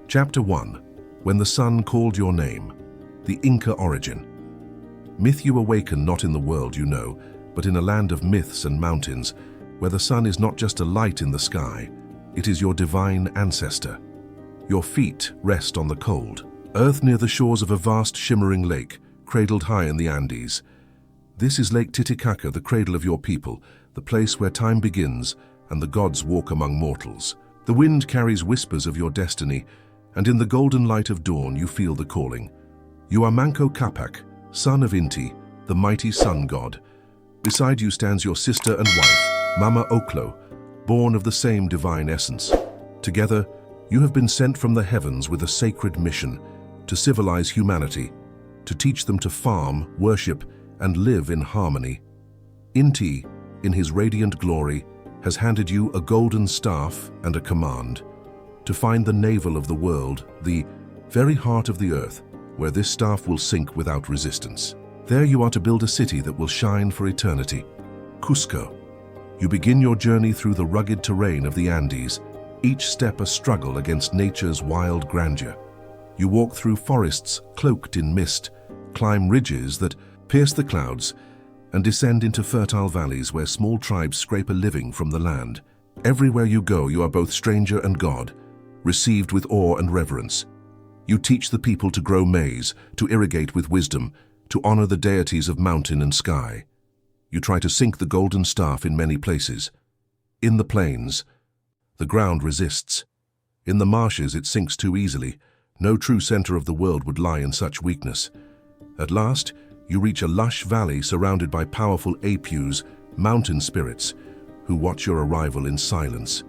Chapter 1. When the sun called your name. The Inca origin. Myth you awaken not in the world you know, but in a land of myths and mountains, where the sun is not just a light in the sky, it is your divine ancestor. Your feet rest on the cold earth near the shores of a vast shimmering lake, cradled high in the Andes. This is Lake Titicaca, the cradle of your people, the place where time begins and the gods walk among mortals. The wind carries whispers of your destiny, and in the golden light of dawn you feel the calling. You are Manco Capac, son of Inti, the mighty sun god. Beside you stands your sister and wife, Mama Oclo, born of the same divine essence. Together, you have been sent from the heavens with a sacred mission to civilize humanity, to teach them to farm, worship, and live in harmony. Inti, in his radiant glory, has handed you a golden staff and a command to find the navel of the world, the very heart of the earth, where this staff will sink without resistance. There you are to build a city that will shine for eternity. Cusco. You begin your journey through the rugged terrain of the Andes, each step a struggle against nature's wild grandeur. You walk through forests cloaked in mist, climb ridges that pierce the clouds, and descend into fertile valleys where small tribes scrape a living from the land. Everywhere you go, you are both stranger and god, received with awe and reverence. You teach the people to grow maize, to irrigate with wisdom, to honor the deities of mountain and sky. You try to sink the golden staff in many places. In the plains, the ground resists. In the marshes, it sinks too easily. No true center of the world would lie in such weakness. At last, you reach a lush valley surrounded by powerful apus, mountain spirits, who watch your arrival in silence.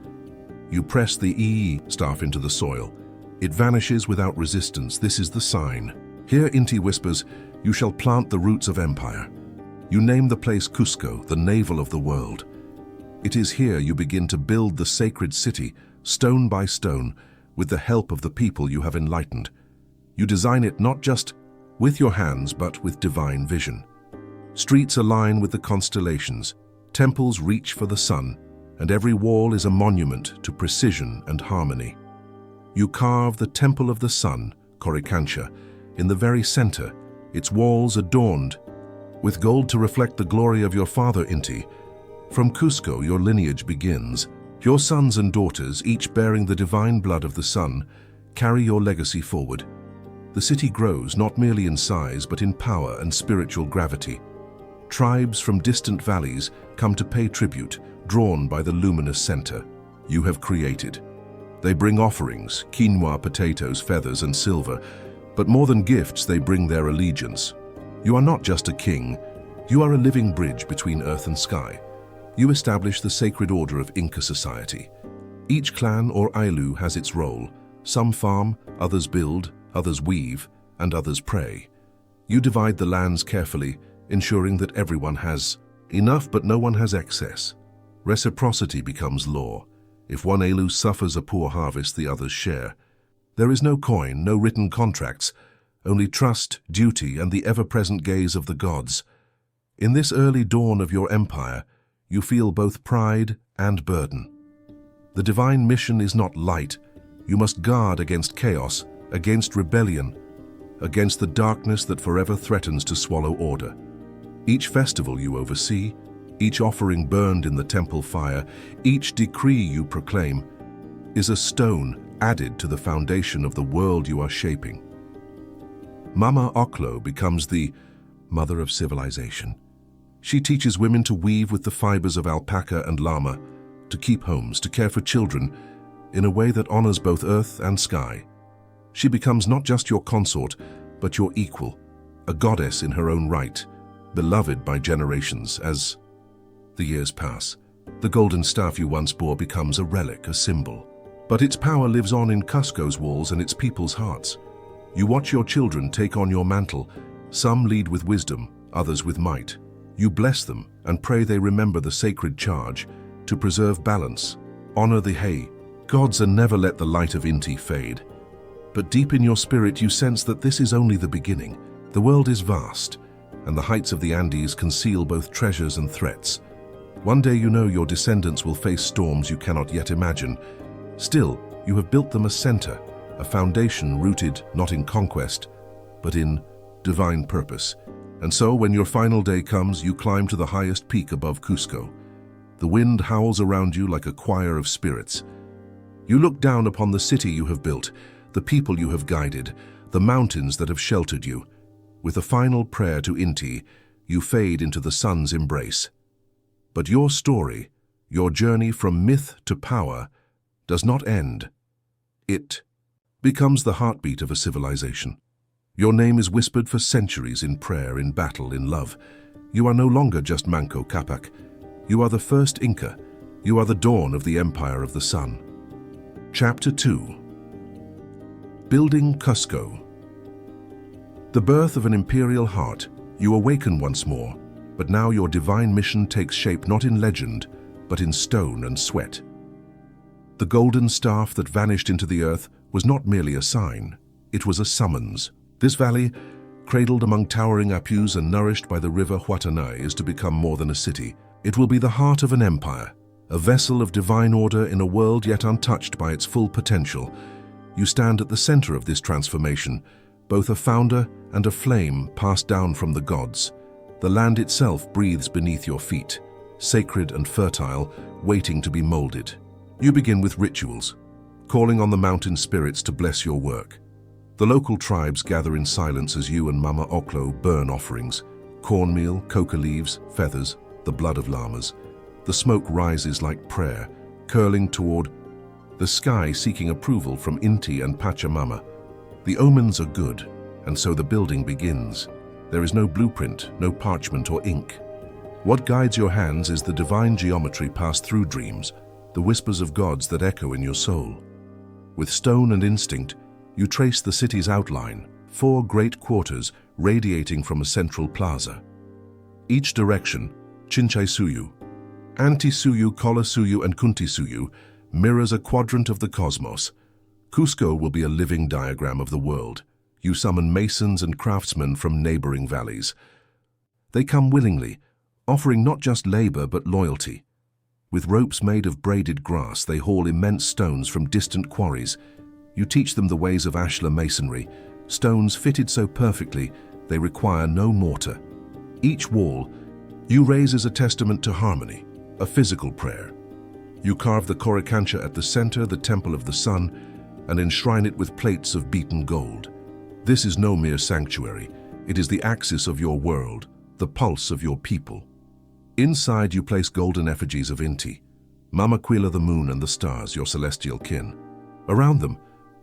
You press the staff into the soil. It vanishes without resistance. This is the sign. Here, Inti whispers, you shall plant the roots of empire. You name the place Cusco, the navel of the world. It is here you begin to build the sacred city, stone by stone, with the help of the people you have enlightened. You design it not just with your hands, but with divine vision. Streets align with the constellations, temples reach for the sun, and every wall is a monument to precision and harmony. You carve the Temple of the Sun, Coricancha, in the very center, its walls adorned with gold to reflect the glory of your father Inti. From Cusco your lineage begins. Your sons and daughters, each bearing the divine blood of the sun, carry your legacy forward. The city grows not merely in size, but in power and spiritual gravity. Tribes from distant valleys come to pay tribute, drawn by the luminous center you have created. They bring offerings, quinoa, potatoes, feathers, and silver, but more than gifts, they bring their allegiance. You are not just a king, you are a living bridge between earth and sky. You establish the sacred order of Inca society. Each clan or ailu has its role. Some farm, others build, others weave, and others pray. You divide the lands carefully, ensuring that everyone has enough but no one has excess. Reciprocity becomes law. If one ailu suffers a poor harvest, the others share. There is no coin, no written contracts, only trust, duty, and the ever-present gaze of the gods. In this early dawn of your empire, you feel both pride and burden. The divine mission is not light. You must guard against chaos, against rebellion, against the darkness that forever threatens to swallow order. Each festival you oversee, each offering burned in the temple fire, each decree you proclaim, is a stone added to the foundation of the world you are shaping. Mama Oclo becomes the mother of civilization. She teaches women to weave with the fibers of alpaca and llama, to keep homes, to care for children, in a way that honors both earth and sky. She becomes not just your consort, but your equal, a goddess in her own right, beloved by generations. As the years pass, the golden staff you once bore becomes a relic, a symbol. But its power lives on in Cusco's walls and its people's hearts. You watch your children take on your mantle. Some lead with wisdom, others with might. You bless them and pray they remember the sacred charge to preserve balance, honor the hay. Gods, and never let the light of Inti fade. But deep in your spirit you sense that this is only the beginning. The world is vast, and the heights of the Andes conceal both treasures and threats. One day you know your descendants will face storms you cannot yet imagine. Still, you have built them a center, a foundation rooted not in conquest, but in divine purpose. And so, when your final day comes, you climb to the highest peak above Cusco. The wind howls around you like a choir of spirits. You look down upon the city you have built, the people you have guided, the mountains that have sheltered you. With a final prayer to Inti, you fade into the sun's embrace. But your story, your journey from myth to power, does not end. It becomes the heartbeat of a civilization. Your name is whispered for centuries in prayer, in battle, in love. You are no longer just Manco Capac. You are the first Inca. You are the dawn of the Empire of the Sun. Chapter 2. Building Cusco. The birth of an imperial heart, you awaken once more, but now your divine mission takes shape not in legend, but in stone and sweat. The golden staff that vanished into the earth was not merely a sign, it was a summons. This valley, cradled among towering apus and nourished by the river Huatanay, is to become more than a city. It will be the heart of an empire, a vessel of divine order in a world yet untouched by its full potential. You stand at the center of this transformation, both a founder and a flame passed down from the gods. The land itself breathes beneath your feet, sacred and fertile, waiting to be molded. You begin with rituals, calling on the mountain spirits to bless your work. The local tribes gather in silence as you and Mama Oklo burn offerings: cornmeal, coca leaves, feathers, the blood of llamas. The smoke rises like prayer, curling toward the sky, seeking approval from Inti and Pachamama. The omens are good, and so the building begins. There is no blueprint, no parchment or ink. What guides your hands is the divine geometry passed through dreams, the whispers of gods that echo in your soul. With stone and instinct, you trace the city's outline, 4 great quarters radiating from a central plaza. Each direction, Chinchaysuyu, Antisuyu, Kolasuyu, and Kuntisuyu, mirrors a quadrant of the cosmos. Cusco will be a living diagram of the world. You summon masons and craftsmen from neighboring valleys. They come willingly, offering not just labor but loyalty. With ropes made of braided grass, they haul immense stones from distant quarries. You teach them the ways of ashlar masonry, stones fitted so perfectly they require no mortar. Each wall you raise is a testament to harmony, a physical prayer. You carve the Coricancha at the center, the temple of the sun, and enshrine it with plates of beaten gold. This is no mere sanctuary. It is the axis of your world, the pulse of your people. Inside you place golden effigies of Inti, Mamaquila the moon and the stars, your celestial kin. Around them,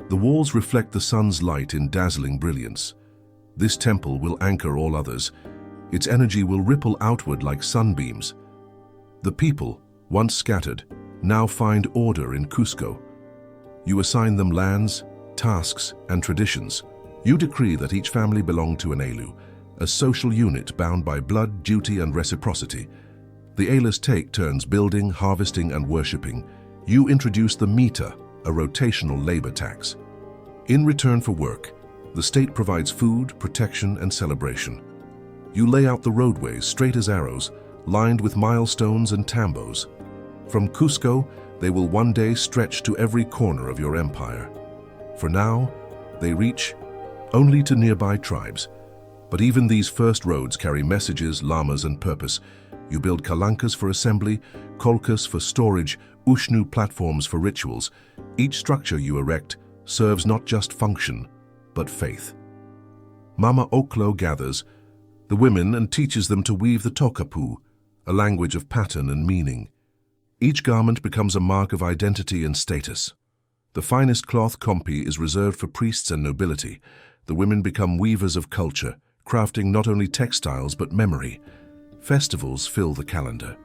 the walls reflect the sun's light in dazzling brilliance. This temple will anchor all others. Its energy will ripple outward like sunbeams. The people, once scattered, now find order in Cusco. You assign them lands, tasks, and traditions. You decree that each family belong to an Alu, a social unit bound by blood, duty, and reciprocity. The Alas take turns building, harvesting, and worshipping. You introduce the mita, a rotational labor tax. In return for work, the state provides food, protection, and celebration. You lay out the roadways straight as arrows, lined with milestones and tambos. From Cusco, they will one day stretch to every corner of your empire. For now, they reach only to nearby tribes. But even these first roads carry messages, lamas, and purpose. You build kalankas for assembly, kolkas for storage, ushnu platforms for rituals. Each structure you erect serves not just function, but faith. Mama Oklo gathers the women and teaches them to weave the tokapu, a language of pattern and meaning. Each garment becomes a mark of identity and status. The finest cloth kompi is reserved for priests and nobility. The women become weavers of culture, crafting not only textiles but memory. Festivals fill the calendar.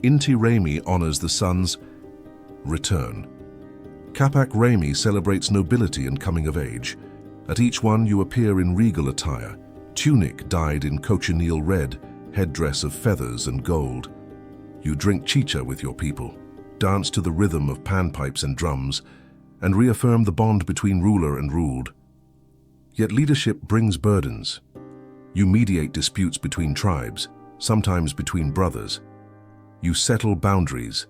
Inti Raymi honors the sun's return. Capac Raymi celebrates nobility and coming of age. At each one you appear in regal attire, tunic dyed in cochineal red, headdress of feathers and gold. You drink chicha with your people, dance to the rhythm of panpipes and drums, and reaffirm the bond between ruler and ruled. Yet leadership brings burdens. You mediate disputes between tribes, sometimes between brothers. You settle boundaries,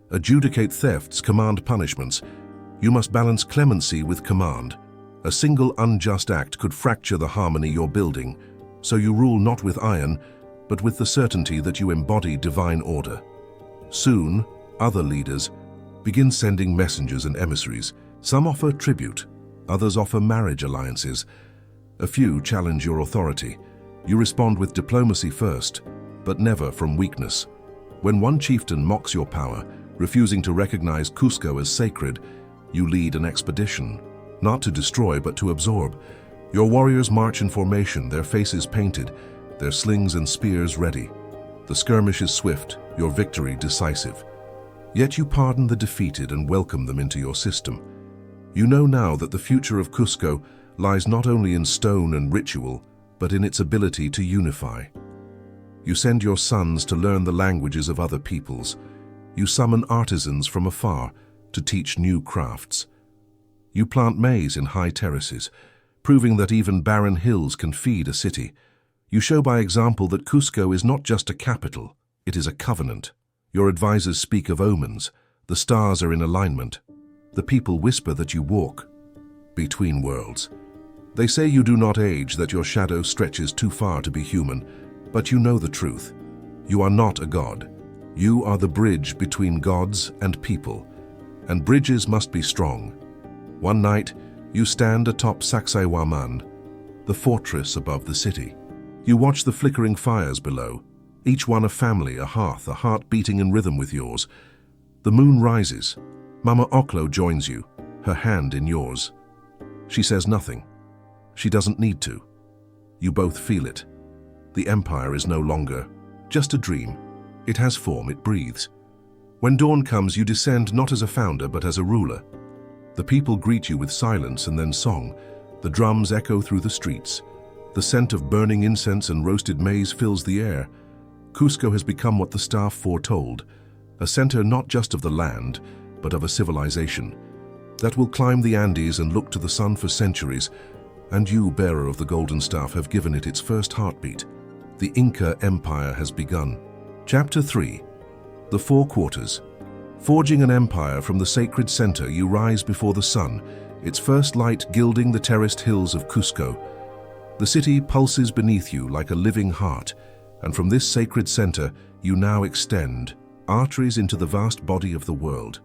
adjudicate thefts, command punishments. You must balance clemency with command. A single unjust act could fracture the harmony you're building, so you rule not with iron, but with the certainty that you embody divine order. Soon, other leaders begin sending messengers and emissaries. Some offer tribute, others offer marriage alliances. A few challenge your authority. You respond with diplomacy first, but never from weakness. When one chieftain mocks your power, refusing to recognize Cusco as sacred, you lead an expedition, not to destroy but to absorb. Your warriors march in formation, their faces painted, their slings and spears ready. The skirmish is swift, your victory decisive. Yet you pardon the defeated and welcome them into your system. You know now that the future of Cusco lies not only in stone and ritual, but in its ability to unify. You send your sons to learn the languages of other peoples. You summon artisans from afar to teach new crafts. You plant maize in high terraces, proving that even barren hills can feed a city. You show by example that Cusco is not just a capital, it is a covenant. Your advisors speak of omens. The stars are in alignment. The people whisper that you walk between worlds. They say you do not age, that your shadow stretches too far to be human, but you know the truth. You are not a god. You are the bridge between gods and people, and bridges must be strong. One night, you stand atop Sacsayhuaman, the fortress above the city. You watch the flickering fires below, each one a family, a hearth, a heart beating in rhythm with yours. The moon rises. Mama Oklo joins you, her hand in yours. She says nothing. She doesn't need to. You both feel it. The empire is no longer just a dream. It has form, it breathes. When dawn comes, you descend not as a founder, but as a ruler. The people greet you with silence and then song. The drums echo through the streets. The scent of burning incense and roasted maize fills the air. Cusco has become what the staff foretold, a center not just of the land, but of a civilization that will climb the Andes and look to the sun for centuries. And you, bearer of the golden staff, have given it its first heartbeat. The Inca Empire has begun. Chapter 3. The Four Quarters. Forging an empire from the sacred center, you rise before the sun, its first light gilding the terraced hills of Cusco. The city pulses beneath you like a living heart, and from this sacred center you now extend arteries into the vast body of the world.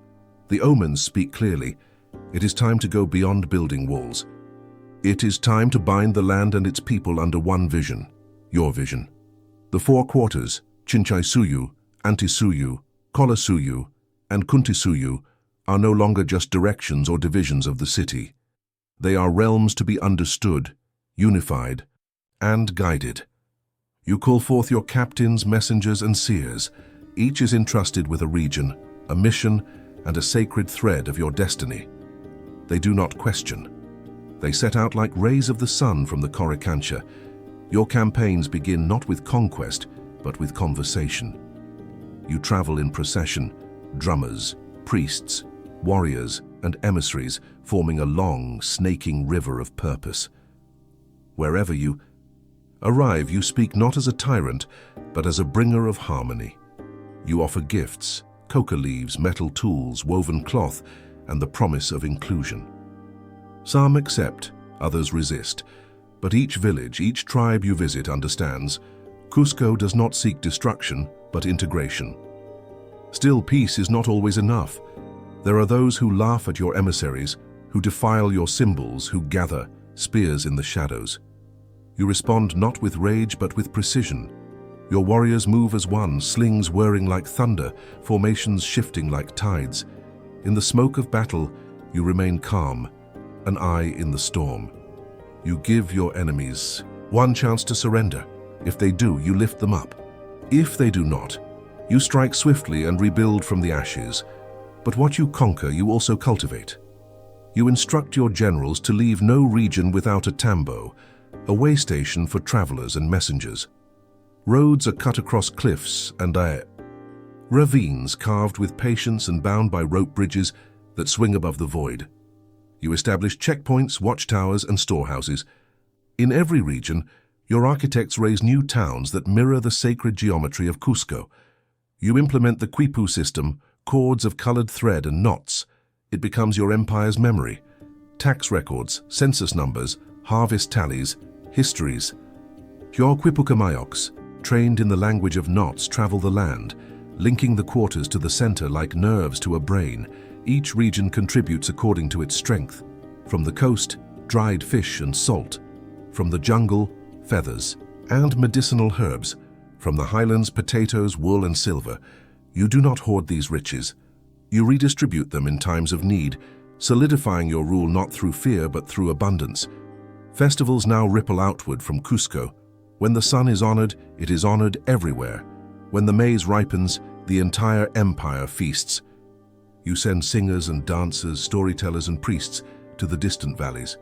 The omens speak clearly. It is time to go beyond building walls. It is time to bind the land and its people under one vision, your vision. The four quarters, Chinchaysuyu, Antisuyu, Kolasuyu, and Kuntisuyu, are no longer just directions or divisions of the city. They are realms to be understood, unified, and guided. You call forth your captains, messengers, and seers. Each is entrusted with a region, a mission, and a sacred thread of your destiny. They do not question. They set out like rays of the sun from the Coricancha. Your campaigns begin not with conquest, but with conversation. You travel in procession, drummers, priests, warriors, and emissaries forming a long, snaking river of purpose. Wherever you arrive, you speak not as a tyrant, but as a bringer of harmony. You offer gifts, coca leaves, metal tools, woven cloth, and the promise of inclusion. Some accept, others resist, but each village, each tribe you visit understands, Cusco does not seek destruction, but integration. Still, peace is not always enough. There are those who laugh at your emissaries, who defile your symbols, who gather spears in the shadows. You respond not with rage, but with precision. Your warriors move as one, slings whirring like thunder, formations shifting like tides. In the smoke of battle, you remain calm, an eye in the storm. You give your enemies one chance to surrender. If they do, you lift them up. If they do not, you strike swiftly and rebuild from the ashes. But what you conquer, you also cultivate. You instruct your generals to leave no region without a tambo, a way station for travelers and messengers. Roads are cut across cliffs and ravines carved with patience and bound by rope bridges that swing above the void. You establish checkpoints, watchtowers, and storehouses. In every region, your architects raise new towns that mirror the sacred geometry of Cusco. You implement the quipu system, cords of colored thread and knots, It becomes your empire's memory. Tax records, census numbers, harvest tallies, histories. Your Quipucamayos, trained in the language of knots, travel the land, linking the quarters to the center like nerves to a brain. Each region contributes according to its strength. From the coast, dried fish and salt. From the jungle, feathers and medicinal herbs. From the highlands, potatoes, wool and silver. You do not hoard these riches. You redistribute them in times of need, solidifying your rule not through fear but through abundance. Festivals now ripple outward from Cusco. When the sun is honored, it is honored everywhere. When the maize ripens, the entire empire feasts. You send singers and dancers, storytellers and priests to the distant valleys.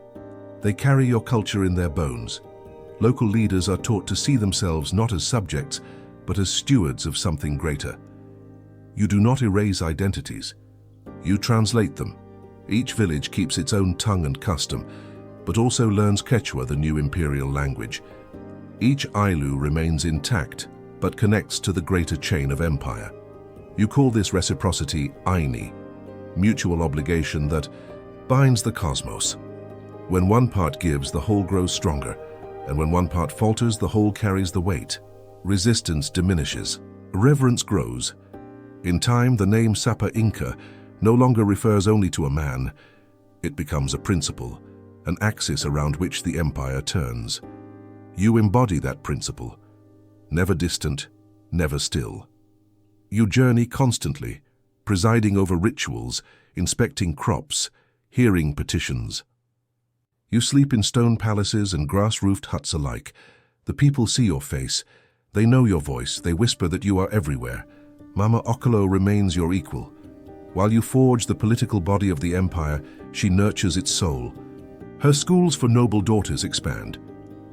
They carry your culture in their bones. Local leaders are taught to see themselves not as subjects, but as stewards of something greater. You do not erase identities. You translate them. Each village keeps its own tongue and custom, but also learns Quechua, the new imperial language. Each Ailu remains intact, but connects to the greater chain of empire. You call this reciprocity Aini, mutual obligation that binds the cosmos. When one part gives, the whole grows stronger, and when one part falters, the whole carries the weight. Resistance diminishes, reverence grows. In time, the name Sapa Inca no longer refers only to a man. It becomes a principle, an axis around which the empire turns. You embody that principle, never distant, never still. You journey constantly, presiding over rituals, inspecting crops, hearing petitions. You sleep in stone palaces and grass-roofed huts alike. The people see your face. They know your voice. They whisper that you are everywhere. Mama Okolo remains your equal. While you forge the political body of the empire, she nurtures its soul. Her schools for noble daughters expand.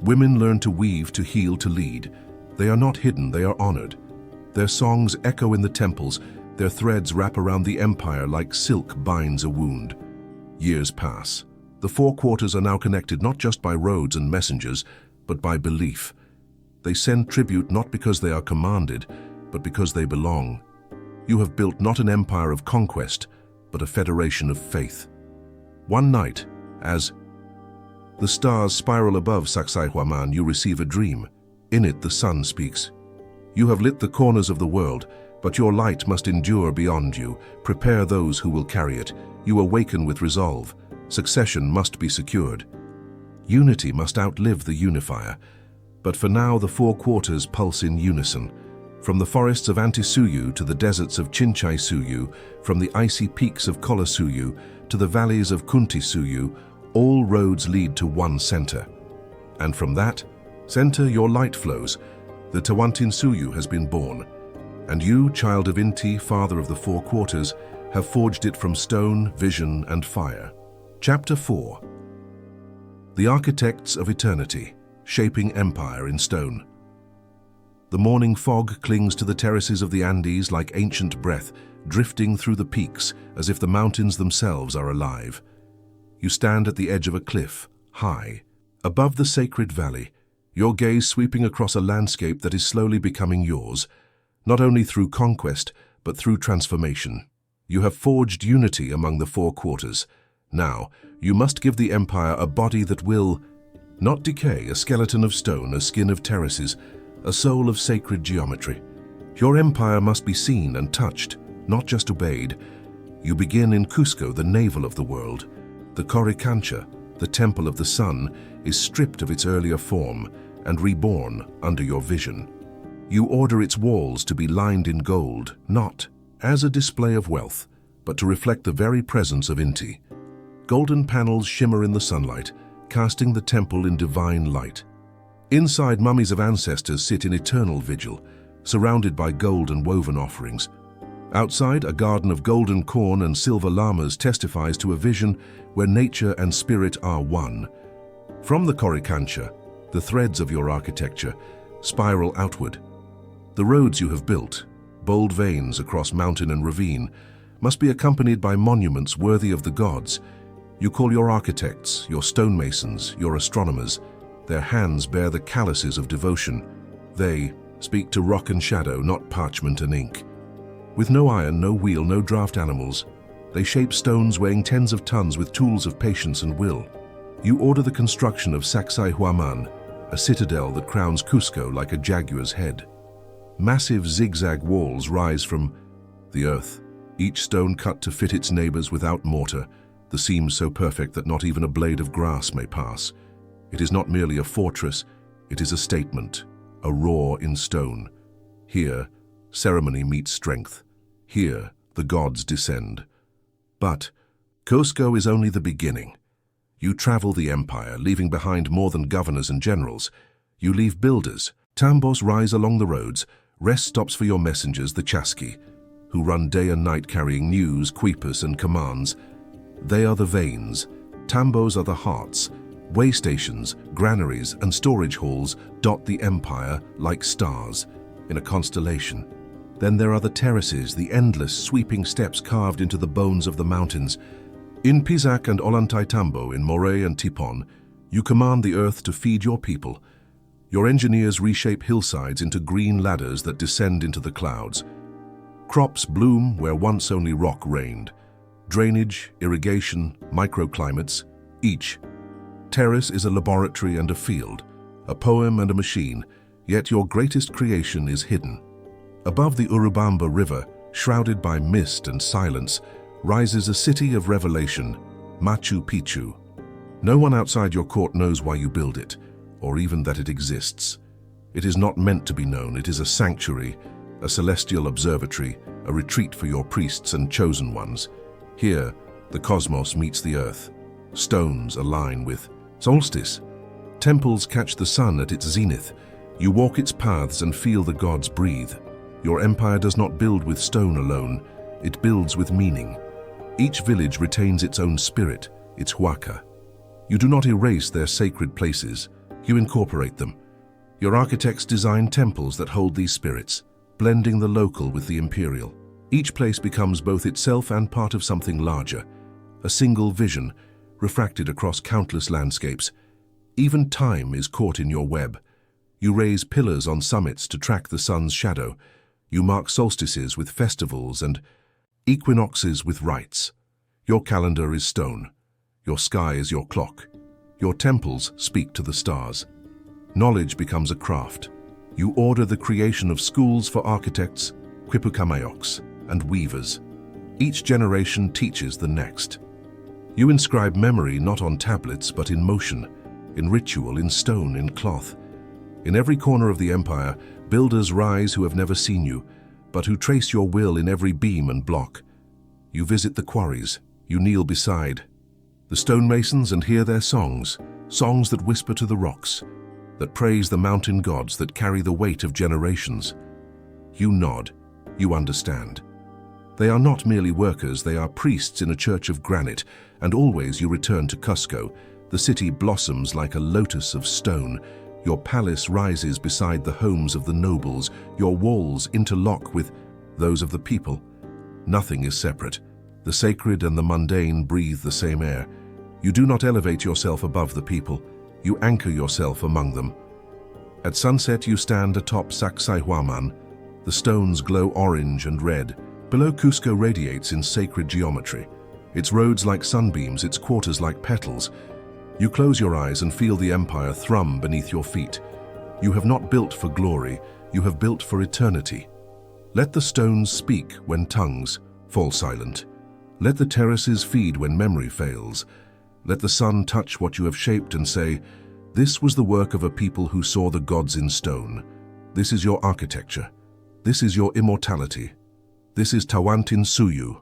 Women learn to weave, to heal, to lead. They are not hidden, they are honored. Their songs echo in the temples. Their threads wrap around the empire like silk binds a wound. Years pass. The four quarters are now connected not just by roads and messengers, but by belief. They send tribute not because they are commanded, but because they belong. You have built not an empire of conquest, but a federation of faith. One night, as the stars spiral above Sacsayhuaman, you receive a dream. In it, the sun speaks. You have lit the corners of the world, but your light must endure beyond you. Prepare those who will carry it. You awaken with resolve. Succession must be secured. Unity must outlive the unifier. But for now, the four quarters pulse in unison. From the forests of Antisuyu to the deserts of Chinchaysuyu, from the icy peaks of Kolasuyu to the valleys of Kuntisuyu, all roads lead to one center. And from that center, your light flows. The Tawantinsuyu has been born. And you, child of Inti, father of the four quarters, have forged it from stone, vision, and fire. Chapter 4. The Architects of Eternity, Shaping Empire in Stone. The morning fog clings to the terraces of the Andes like ancient breath, drifting through the peaks as if the mountains themselves are alive. You stand at the edge of a cliff, high, above the sacred valley, your gaze sweeping across a landscape that is slowly becoming yours, not only through conquest, but through transformation. You have forged unity among the four quarters. Now, you must give the empire a body that will not decay, a skeleton of stone, a skin of terraces, a soul of sacred geometry. Your empire must be seen and touched, not just obeyed. You begin in Cusco, the navel of the world. The Coricancha, the temple of the sun, is stripped of its earlier form and reborn under your vision. You order its walls to be lined in gold, not as a display of wealth, but to reflect the very presence of Inti. Golden panels shimmer in the sunlight, casting the temple in divine light. Inside, mummies of ancestors sit in eternal vigil, surrounded by gold and woven offerings. Outside, a garden of golden corn and silver llamas testifies to a vision where nature and spirit are one. From the Coricancha, the threads of your architecture spiral outward. The roads you have built, bold veins across mountain and ravine, must be accompanied by monuments worthy of the gods. You call your architects, your stonemasons, your astronomers. Their hands bear the calluses of devotion. They speak to rock and shadow, not parchment and ink. With no iron, no wheel, no draft animals, They shape stones weighing tens of tons with tools of patience and will. You order the construction of Sacsayhuaman, a citadel that crowns Cusco like a jaguar's head. Massive zigzag walls rise from the earth, each stone cut to fit its neighbors without mortar, the seams so perfect that not even a blade of grass may pass. It is not merely a fortress, it is a statement, a roar in stone. Here, ceremony meets strength. Here, the gods descend. But Cusco is only the beginning. You travel the empire, leaving behind more than governors and generals. You leave builders. Tambos rise along the roads, rest stops for your messengers, the chasqui, who run day and night carrying news, quipas, and commands. They are the veins. Tambos are the hearts. Way stations, granaries, and storage halls dot the empire like stars in a constellation. Then there are the terraces, the endless, sweeping steps carved into the bones of the mountains. In Pisac and Ollantaytambo, in Moray and Tipon, you command the earth to feed your people. Your engineers reshape hillsides into green ladders that descend into the clouds. Crops bloom where once only rock reigned. Drainage, irrigation, microclimates, each. Terrace is a laboratory and a field, a poem and a machine, yet your greatest creation is hidden. Above the Urubamba River, shrouded by mist and silence, rises a city of revelation, Machu Picchu. No one outside your court knows why you build it, or even that it exists. It is not meant to be known. It is a sanctuary, a celestial observatory, a retreat for your priests and chosen ones. Here, the cosmos meets the earth. Stones align with solstice. Temples catch the sun at its zenith. You walk its paths and feel the gods breathe. Your empire does not build with stone alone. It builds with meaning. Each village retains its own spirit, its huaca. You do not erase their sacred places. You incorporate them. Your architects design temples that hold these spirits, blending the local with the imperial. Each place becomes both itself and part of something larger, a single vision, refracted across countless landscapes. Even time is caught in your web. You raise pillars on summits to track the sun's shadow. You mark solstices with festivals and equinoxes with rites. Your calendar is stone. Your sky is your clock. Your temples speak to the stars. Knowledge becomes a craft. You order the creation of schools for architects, quipucamayocs, and weavers. Each generation teaches the next. You inscribe memory not on tablets but in motion, in ritual, in stone, in cloth. In every corner of the empire, builders rise who have never seen you, but who trace your will in every beam and block. You visit the quarries, you kneel beside the stonemasons and hear their songs, songs that whisper to the rocks, that praise the mountain gods that carry the weight of generations. You nod, you understand. They are not merely workers, they are priests in a church of granite, and always you return to Cusco. The city blossoms like a lotus of stone. Your palace rises beside the homes of the nobles. Your walls interlock with those of the people. Nothing is separate. The sacred and the mundane breathe the same air. You do not elevate yourself above the people. You anchor yourself among them. At sunset you stand atop Sacsayhuaman. The stones glow orange and red. Below, Cusco radiates in sacred geometry. Its roads like sunbeams, its quarters like petals. You close your eyes and feel the empire thrum beneath your feet. You have not built for glory, you have built for eternity. Let the stones speak when tongues fall silent. Let the terraces feed when memory fails. Let the sun touch what you have shaped and say, "This was the work of a people who saw the gods in stone. This is your architecture. This is your immortality. This is Tawantinsuyu,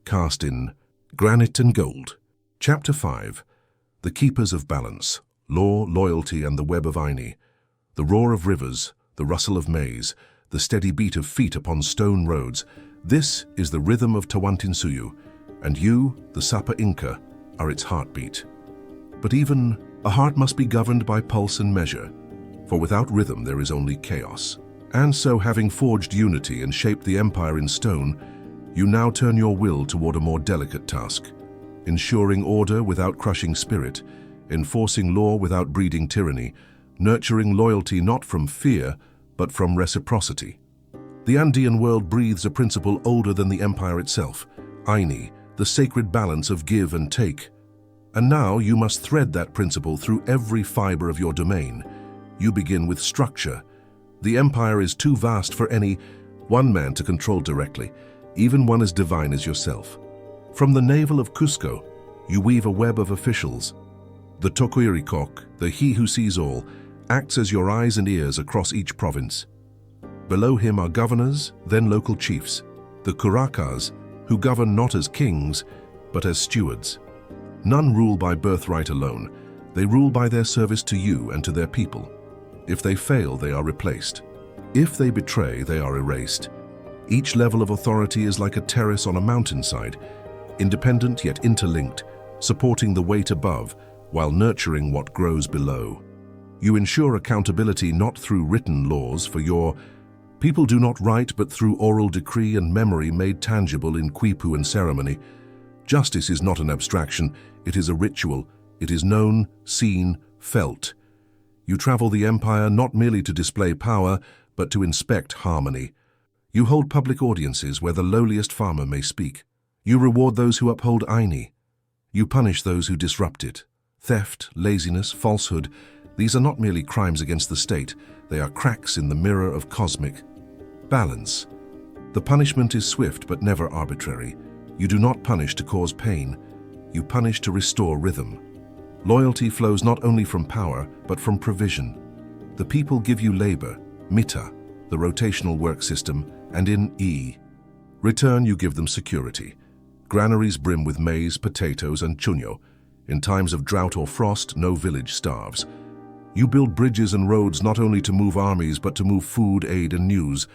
cast in granite and gold." Chapter 5. The Keepers of Balance, Law, Loyalty, and the Web of Aini. The roar of rivers, the rustle of maize, the steady beat of feet upon stone roads. This is the rhythm of Tawantinsuyu, and you, the Sapa Inca, are its heartbeat. But even a heart must be governed by pulse and measure, for without rhythm there is only chaos. And so, having forged unity and shaped the empire in stone, you now turn your will toward a more delicate task, ensuring order without crushing spirit, enforcing law without breeding tyranny, nurturing loyalty not from fear, but from reciprocity. The Andean world breathes a principle older than the empire itself, Aini, the sacred balance of give and take. And now you must thread that principle through every fiber of your domain. You begin with structure. The empire is too vast for any one man to control directly, even one as divine as yourself. From the navel of Cusco, you weave a web of officials. The Tokuirikok, the he who sees all, acts as your eyes and ears across each province. Below him are governors, then local chiefs, the Curakas, who govern not as kings, but as stewards. None rule by birthright alone. They rule by their service to you and to their people. If they fail, they are replaced. If they betray, they are erased. Each level of authority is like a terrace on a mountainside, independent yet interlinked, supporting the weight above while nurturing what grows below. You ensure accountability not through written laws, for your people do not write but through oral decree and memory made tangible in quipu and ceremony. Justice is not an abstraction, it is a ritual. It is known, seen, felt. You travel the empire not merely to display power, but to inspect harmony. You hold public audiences where the lowliest farmer may speak. You reward those who uphold Aini. You punish those who disrupt it. Theft, laziness, falsehood, these are not merely crimes against the state, they are cracks in the mirror of cosmic balance. The punishment is swift but never arbitrary. You do not punish to cause pain, you punish to restore rhythm. Loyalty flows not only from power, but from provision. The people give you labor, mita, the rotational work system, and in return you give them security. Granaries brim with maize, potatoes, and chuño. In times of drought or frost, no village starves. You build bridges and roads not only to move armies, but to move food, aid, and news.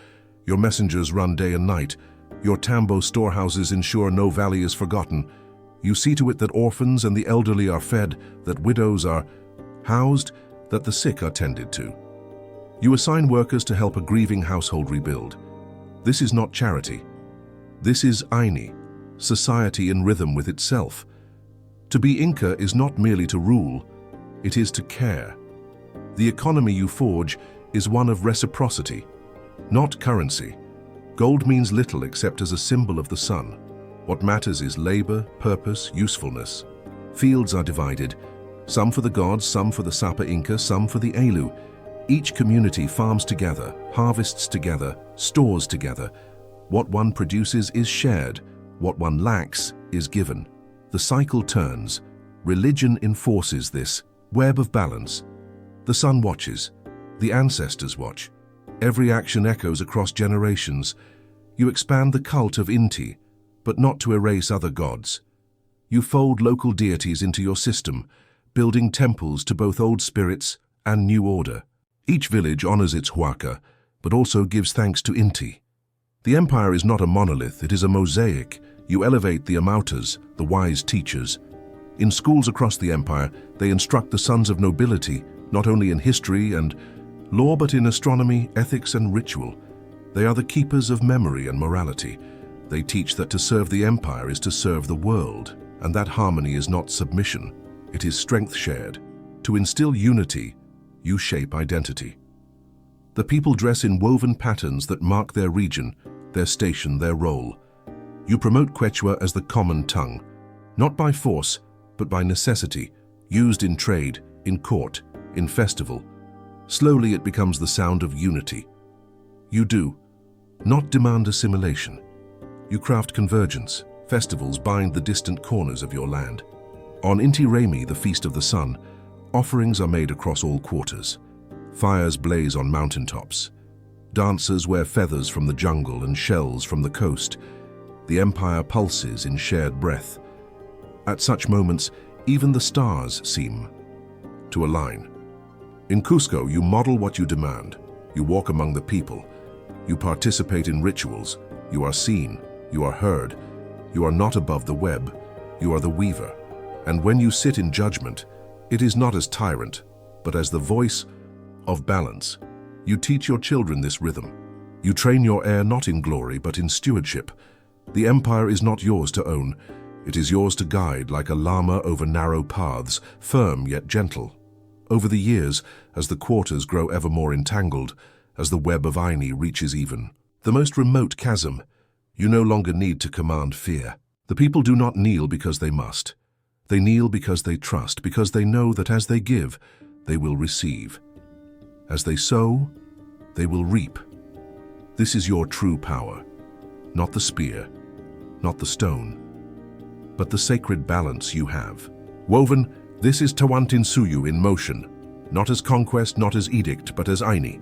Your messengers run day and night. Your tambo storehouses ensure no valley is forgotten. You see to it that orphans and the elderly are fed, that widows are housed, that the sick are tended to. You assign workers to help a grieving household rebuild. This is not charity. This is Aini, society in rhythm with itself. To be Inca is not merely to rule, it is to care. The economy you forge is one of reciprocity, not currency. Gold means little except as a symbol of the sun. What matters is labor, purpose, usefulness. Fields are divided, some for the gods, some for the Sapa Inca, some for the Elu. Each community farms together, harvests together, stores together. What one produces is shared, what one lacks is given. The cycle turns. Religion enforces this web of balance. The sun watches. The ancestors watch. Every action echoes across generations. You expand the cult of Inti, but not to erase other gods. You fold local deities into your system, building temples to both old spirits and new order. Each village honors its huaca, but also gives thanks to Inti. The empire is not a monolith, it is a mosaic. You elevate the amautas, the wise teachers. In schools across the empire, they instruct the sons of nobility, not only in history and law, but in astronomy, ethics, and ritual. They are the keepers of memory and morality. They teach that to serve the empire is to serve the world, and that harmony is not submission, it is strength shared. To instill unity, you shape identity. The people dress in woven patterns that mark their region, their station, their role. You promote Quechua as the common tongue, not by force, but by necessity, used in trade, in court, in festival. Slowly it becomes the sound of unity. You do not demand assimilation. You craft convergence. Festivals bind the distant corners of your land. On Inti Raymi, the Feast of the Sun, offerings are made across all quarters. Fires blaze on mountaintops. Dancers wear feathers from the jungle and shells from the coast. The empire pulses in shared breath. At such moments, even the stars seem to align. In Cusco, you model what you demand. You walk among the people. You participate in rituals. You are seen. You are heard. You are not above the web. You are the weaver. And when you sit in judgment, it is not as tyrant, but as the voice of balance. You teach your children this rhythm. You train your heir not in glory, but in stewardship. The empire is not yours to own. It is yours to guide like a llama over narrow paths, firm yet gentle. Over the years, as the quarters grow ever more entangled, as the web of Aini reaches even the most remote chasm, you no longer need to command fear. The people do not kneel because they must. They kneel because they trust, because they know that as they give, they will receive. As they sow, they will reap. This is your true power, not the spear, not the stone, but the sacred balance you have. Woven, this is Tawantinsuyu in motion, not as conquest, not as edict, but as Aini.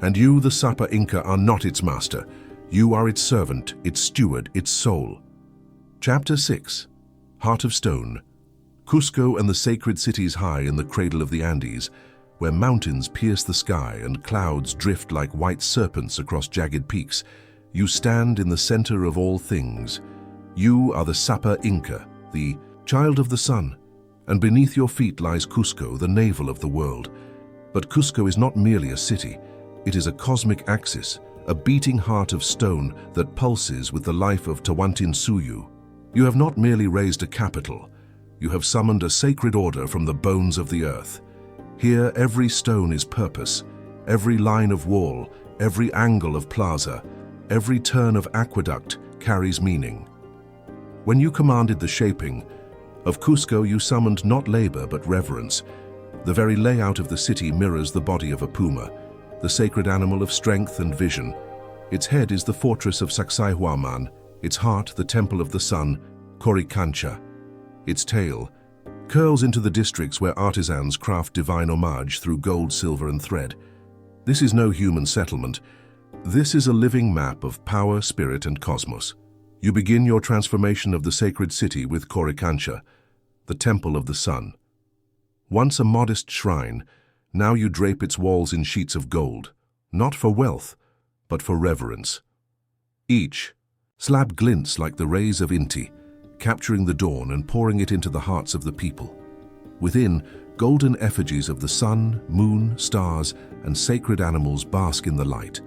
And you, the Sapa Inca, are not its master. You are its servant, its steward, its soul. Chapter 6. Heart of Stone. Cusco and the sacred cities high in the cradle of the Andes, where mountains pierce the sky and clouds drift like white serpents across jagged peaks, you stand in the center of all things. You are the Sapa Inca, the child of the sun, and beneath your feet lies Cusco, the navel of the world. But Cusco is not merely a city. It is a cosmic axis, a beating heart of stone that pulses with the life of Tawantinsuyu. You have not merely raised a capital. You have summoned a sacred order from the bones of the earth. Here every stone is purpose, every line of wall, every angle of plaza, every turn of aqueduct carries meaning. When you commanded the shaping of Cusco, you summoned not labor but reverence. The very layout of the city mirrors the body of a puma, the sacred animal of strength and vision. Its head is the fortress of Sacsayhuaman, its heart the temple of the sun, Coricancha. Its tail curls into the districts where artisans craft divine homage through gold, silver, and thread. This is no human settlement. This is a living map of power, spirit, and cosmos. You begin your transformation of the sacred city with Coricancha, the temple of the sun. Once a modest shrine, now you drape its walls in sheets of gold, not for wealth, but for reverence. Each slab glints like the rays of Inti, capturing the dawn and pouring it into the hearts of the people. Within, golden effigies of the sun, moon, stars, and sacred animals bask in the light.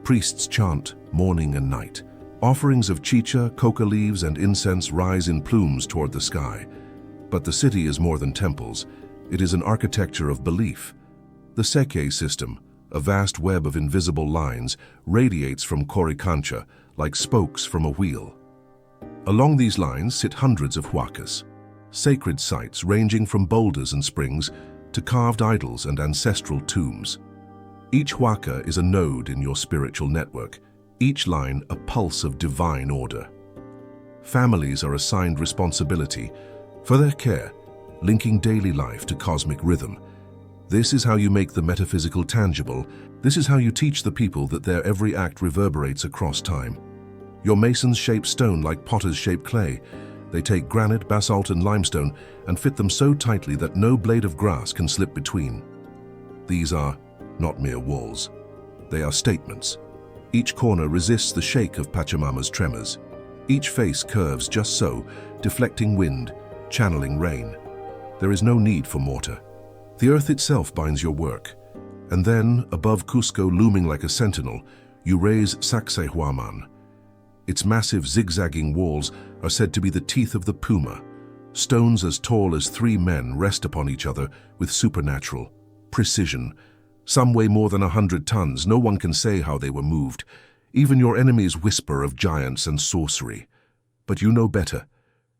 Priests chant morning and night. Offerings of chicha, coca leaves, and incense rise in plumes toward the sky. But the city is more than temples. It is an architecture of belief. The Seke system, a vast web of invisible lines, radiates from Coricancha like spokes from a wheel. Along these lines sit hundreds of huacas, sacred sites ranging from boulders and springs to carved idols and ancestral tombs. Each huaca is a node in your spiritual network, each line a pulse of divine order. Families are assigned responsibility for their care, linking daily life to cosmic rhythm. This is how you make the metaphysical tangible. This is how you teach the people that their every act reverberates across time. Your masons shape stone like potters shape clay. They take granite, basalt, and limestone and fit them so tightly that no blade of grass can slip between. These are not mere walls. They are statements. Each corner resists the shake of Pachamama's tremors. Each face curves just so, deflecting wind, channeling rain. There is no need for mortar. The earth itself binds your work. And then, above Cusco looming like a sentinel, you raise Sacsayhuaman. Its massive zigzagging walls are said to be the teeth of the puma. Stones as tall as 3 men rest upon each other with supernatural precision. Some weigh more than 100 tons. No one can say how they were moved. Even your enemies whisper of giants and sorcery. But you know better.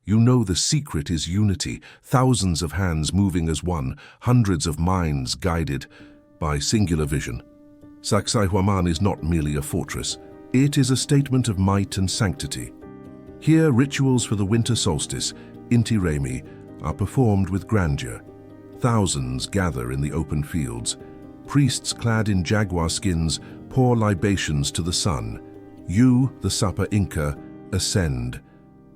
You know the secret is unity, thousands of hands moving as one, hundreds of minds guided by singular vision. Sacsayhuaman is not merely a fortress. It is a statement of might and sanctity. Here, rituals for the winter solstice, Inti Raymi, are performed with grandeur. Thousands gather in the open fields. Priests clad in jaguar skins pour libations to the sun. You, the Sapa Inca, ascend.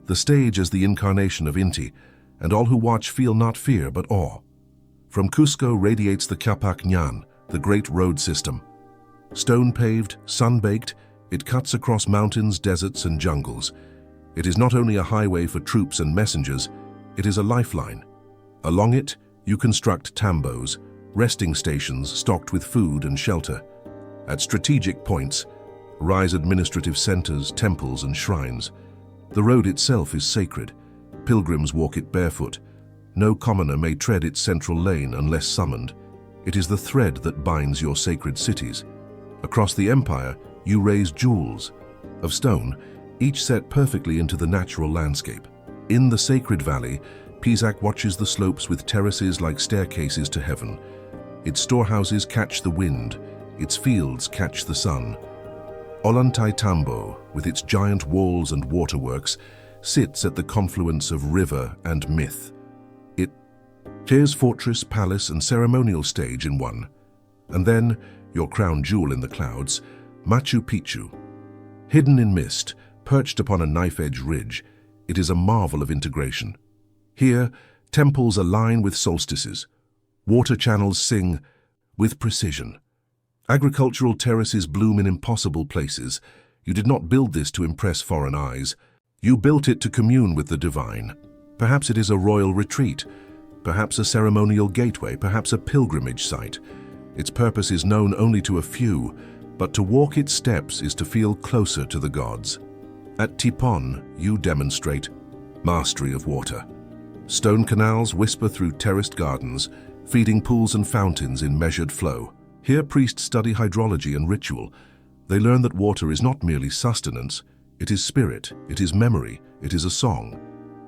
The stage is the incarnation of Inti, and all who watch feel not fear but awe. From Cusco radiates the Capac Ñan, the great road system. Stone-paved, sun-baked, it cuts across mountains, deserts, and jungles. It is not only a highway for troops and messengers, it is a lifeline. Along it, you construct tambos, resting stations stocked with food and shelter. At strategic points, rise administrative centers, temples, and shrines. The road itself is sacred. Pilgrims walk it barefoot. No commoner may tread its central lane unless summoned. It is the thread that binds your sacred cities. Across the empire, you raise jewels. Of stone, each set perfectly into the natural landscape. In the sacred valley, Pisac watches the slopes with terraces like staircases to heaven. Its storehouses catch the wind, its fields catch the sun. Ollantaytambo, with its giant walls and waterworks, sits at the confluence of river and myth. It shares fortress, palace, and ceremonial stage in one. And then, your crown jewel in the clouds, Machu Picchu. Hidden in mist, perched upon a knife-edge ridge, it is a marvel of integration. Here, temples align with solstices. Water channels sing with precision. Agricultural terraces bloom in impossible places. You did not build this to impress foreign eyes. You built it to commune with the divine. Perhaps it is a royal retreat, perhaps a ceremonial gateway, perhaps a pilgrimage site. Its purpose is known only to a few, but to walk its steps is to feel closer to the gods. At Tipon, you demonstrate mastery of water. Stone canals whisper through terraced gardens, feeding pools and fountains in measured flow. Here priests study hydrology and ritual. They learn that water is not merely sustenance, it is spirit, it is memory, it is a song.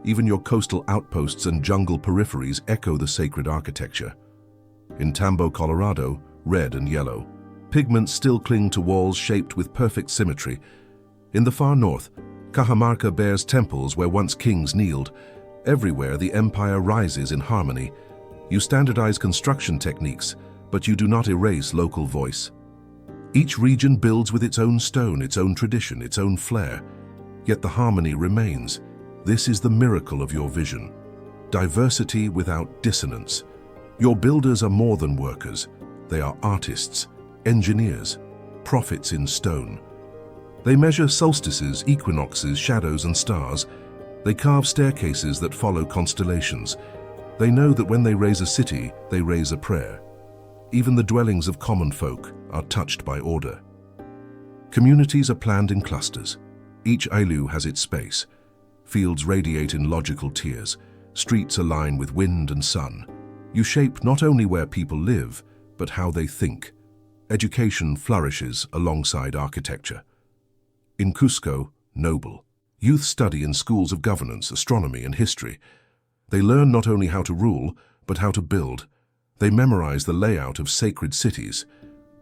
Even your coastal outposts and jungle peripheries echo the sacred architecture. In Tambo, Colorado, red and yellow. Pigments still cling to walls shaped with perfect symmetry. In the far north, Cajamarca bears temples where once kings kneeled. Everywhere the empire rises in harmony. You standardize construction techniques, but you do not erase local voice. Each region builds with its own stone, its own tradition, its own flair. Yet the harmony remains. This is the miracle of your vision. Diversity without dissonance. Your builders are more than workers. They are artists, engineers, prophets in stone. They measure solstices, equinoxes, shadows, and stars. They carve staircases that follow constellations. They know that when they raise a city, they raise a prayer. Even the dwellings of common folk are touched by order. Communities are planned in clusters. Each ailu has its space. Fields radiate in logical tiers. Streets align with wind and sun. You shape not only where people live, but how they think. Education flourishes alongside architecture. In Cusco, noble. Youth study in schools of governance, astronomy, and history. They learn not only how to rule, but how to build. They memorize the layout of sacred cities.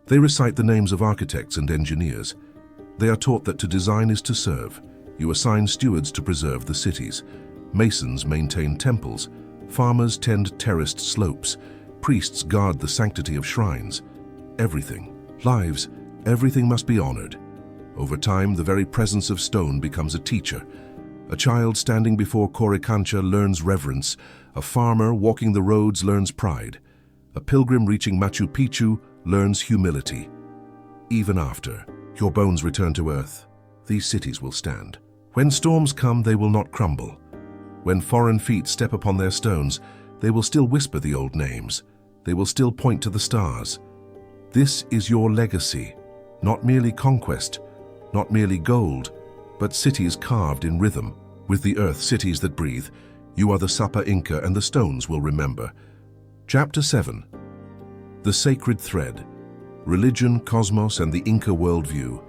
They recite the names of architects and engineers. They are taught that to design is to serve. You assign stewards to preserve the cities. Masons maintain temples. Farmers tend terraced slopes. Priests guard the sanctity of shrines. Everything, lives, everything must be honored. Over time, the very presence of stone becomes a teacher. A child standing before Coricancha learns reverence. A farmer walking the roads learns pride. A pilgrim reaching Machu Picchu learns humility. Even after your bones return to earth, these cities will stand. When storms come, they will not crumble. When foreign feet step upon their stones, they will still whisper the old names. They will still point to the stars. This is your legacy, not merely conquest, not merely gold, but cities carved in rhythm. With the earth, cities that breathe, you are the Sapa Inca and the stones will remember. Chapter 7. The Sacred Thread. Religion, cosmos, and the Inca worldview.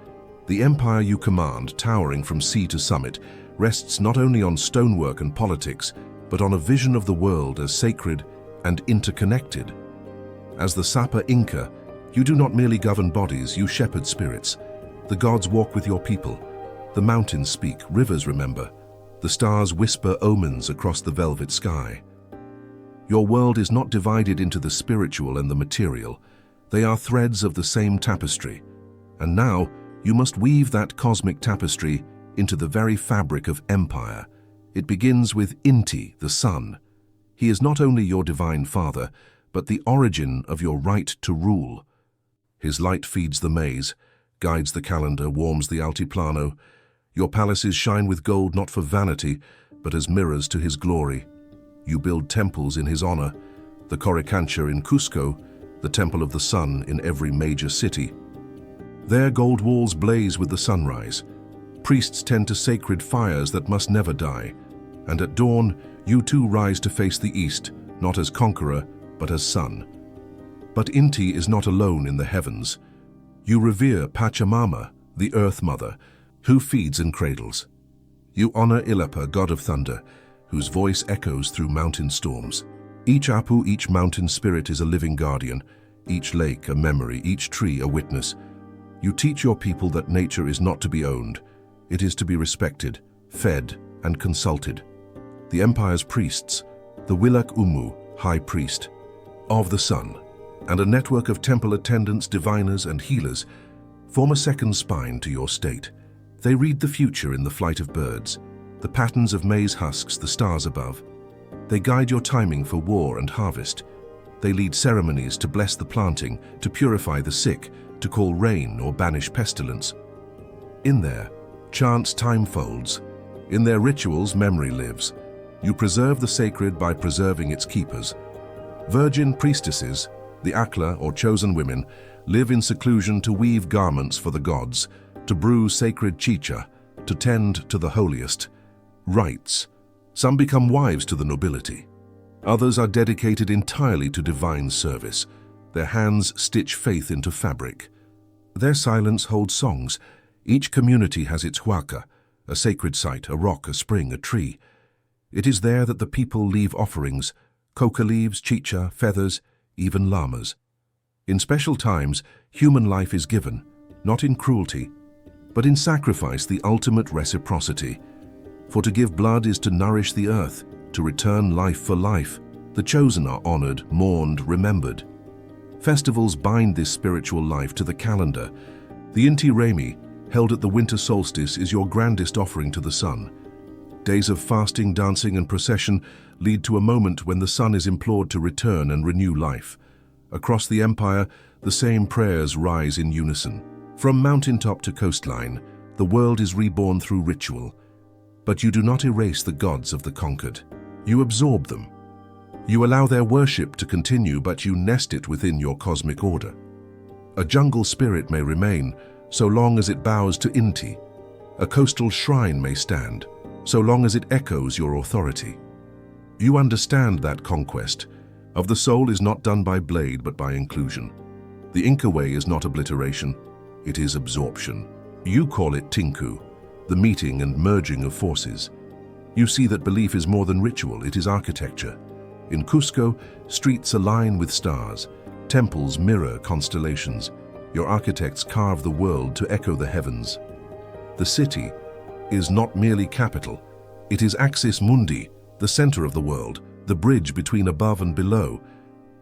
The empire you command, towering from sea to summit, rests not only on stonework and politics, but on a vision of the world as sacred and interconnected. As the Sapa Inca, you do not merely govern bodies, you shepherd spirits. The gods walk with your people. The mountains speak, rivers remember. The stars whisper omens across the velvet sky. Your world is not divided into the spiritual and the material. They are threads of the same tapestry. And now, you must weave that cosmic tapestry into the very fabric of empire. It begins with Inti, the sun. He is not only your divine father, but the origin of your right to rule. His light feeds the maze, guides the calendar, warms the altiplano. Your palaces shine with gold not for vanity, but as mirrors to his glory. You build temples in his honor, the Coricancha in Cusco, the Temple of the Sun in every major city. Their gold walls blaze with the sunrise. Priests tend to sacred fires that must never die. And at dawn, you too rise to face the east, not as conqueror, but as sun. But Inti is not alone in the heavens. You revere Pachamama, the Earth Mother, who feeds and cradles. You honor Ilapa, god of thunder, whose voice echoes through mountain storms. Each Apu, each mountain spirit is a living guardian, each lake a memory, each tree a witness. You teach your people that nature is not to be owned. It is to be respected, fed, and consulted. The empire's priests, the Wilak Umu, high priest, of the sun, and a network of temple attendants, diviners, and healers form a second spine to your state. They read the future in the flight of birds, the patterns of maize husks, the stars above. They guide your timing for war and harvest. They lead ceremonies to bless the planting, to purify the sick, to call rain or banish pestilence. In there, chance time folds. In their rituals, memory lives. You preserve the sacred by preserving its keepers. Virgin priestesses, the Akla or chosen women, live in seclusion to weave garments for the gods, to brew sacred chicha, to tend to the holiest. Rites. Some become wives to the nobility. Others are dedicated entirely to divine service. Their hands stitch faith into fabric. Their silence holds songs. Each community has its huaca, a sacred site, a rock, a spring, a tree. It is there that the people leave offerings, coca leaves, chicha, feathers, even llamas. In special times, human life is given, not in cruelty, but in sacrifice, the ultimate reciprocity. For to give blood is to nourish the earth, to return life for life. The chosen are honored, mourned, remembered. Festivals bind this spiritual life to the calendar. The Inti Raymi, held at the winter solstice, is your grandest offering to the sun. Days of fasting, dancing, and procession lead to a moment when the sun is implored to return and renew life. Across the empire, the same prayers rise in unison. From mountaintop to coastline, the world is reborn through ritual. But you do not erase the gods of the conquered. You absorb them. You allow their worship to continue, but you nest it within your cosmic order. A jungle spirit may remain, so long as it bows to Inti. A coastal shrine may stand, so long as it echoes your authority. You understand that conquest of the soul is not done by blade but by inclusion. The Inca way is not obliteration, it is absorption. You call it Tinku, the meeting and merging of forces. You see that belief is more than ritual, it is architecture. In Cusco, streets align with stars, temples mirror constellations. Your architects carve the world to echo the heavens. The city is not merely capital, it is axis mundi, the center of the world, the bridge between above and below.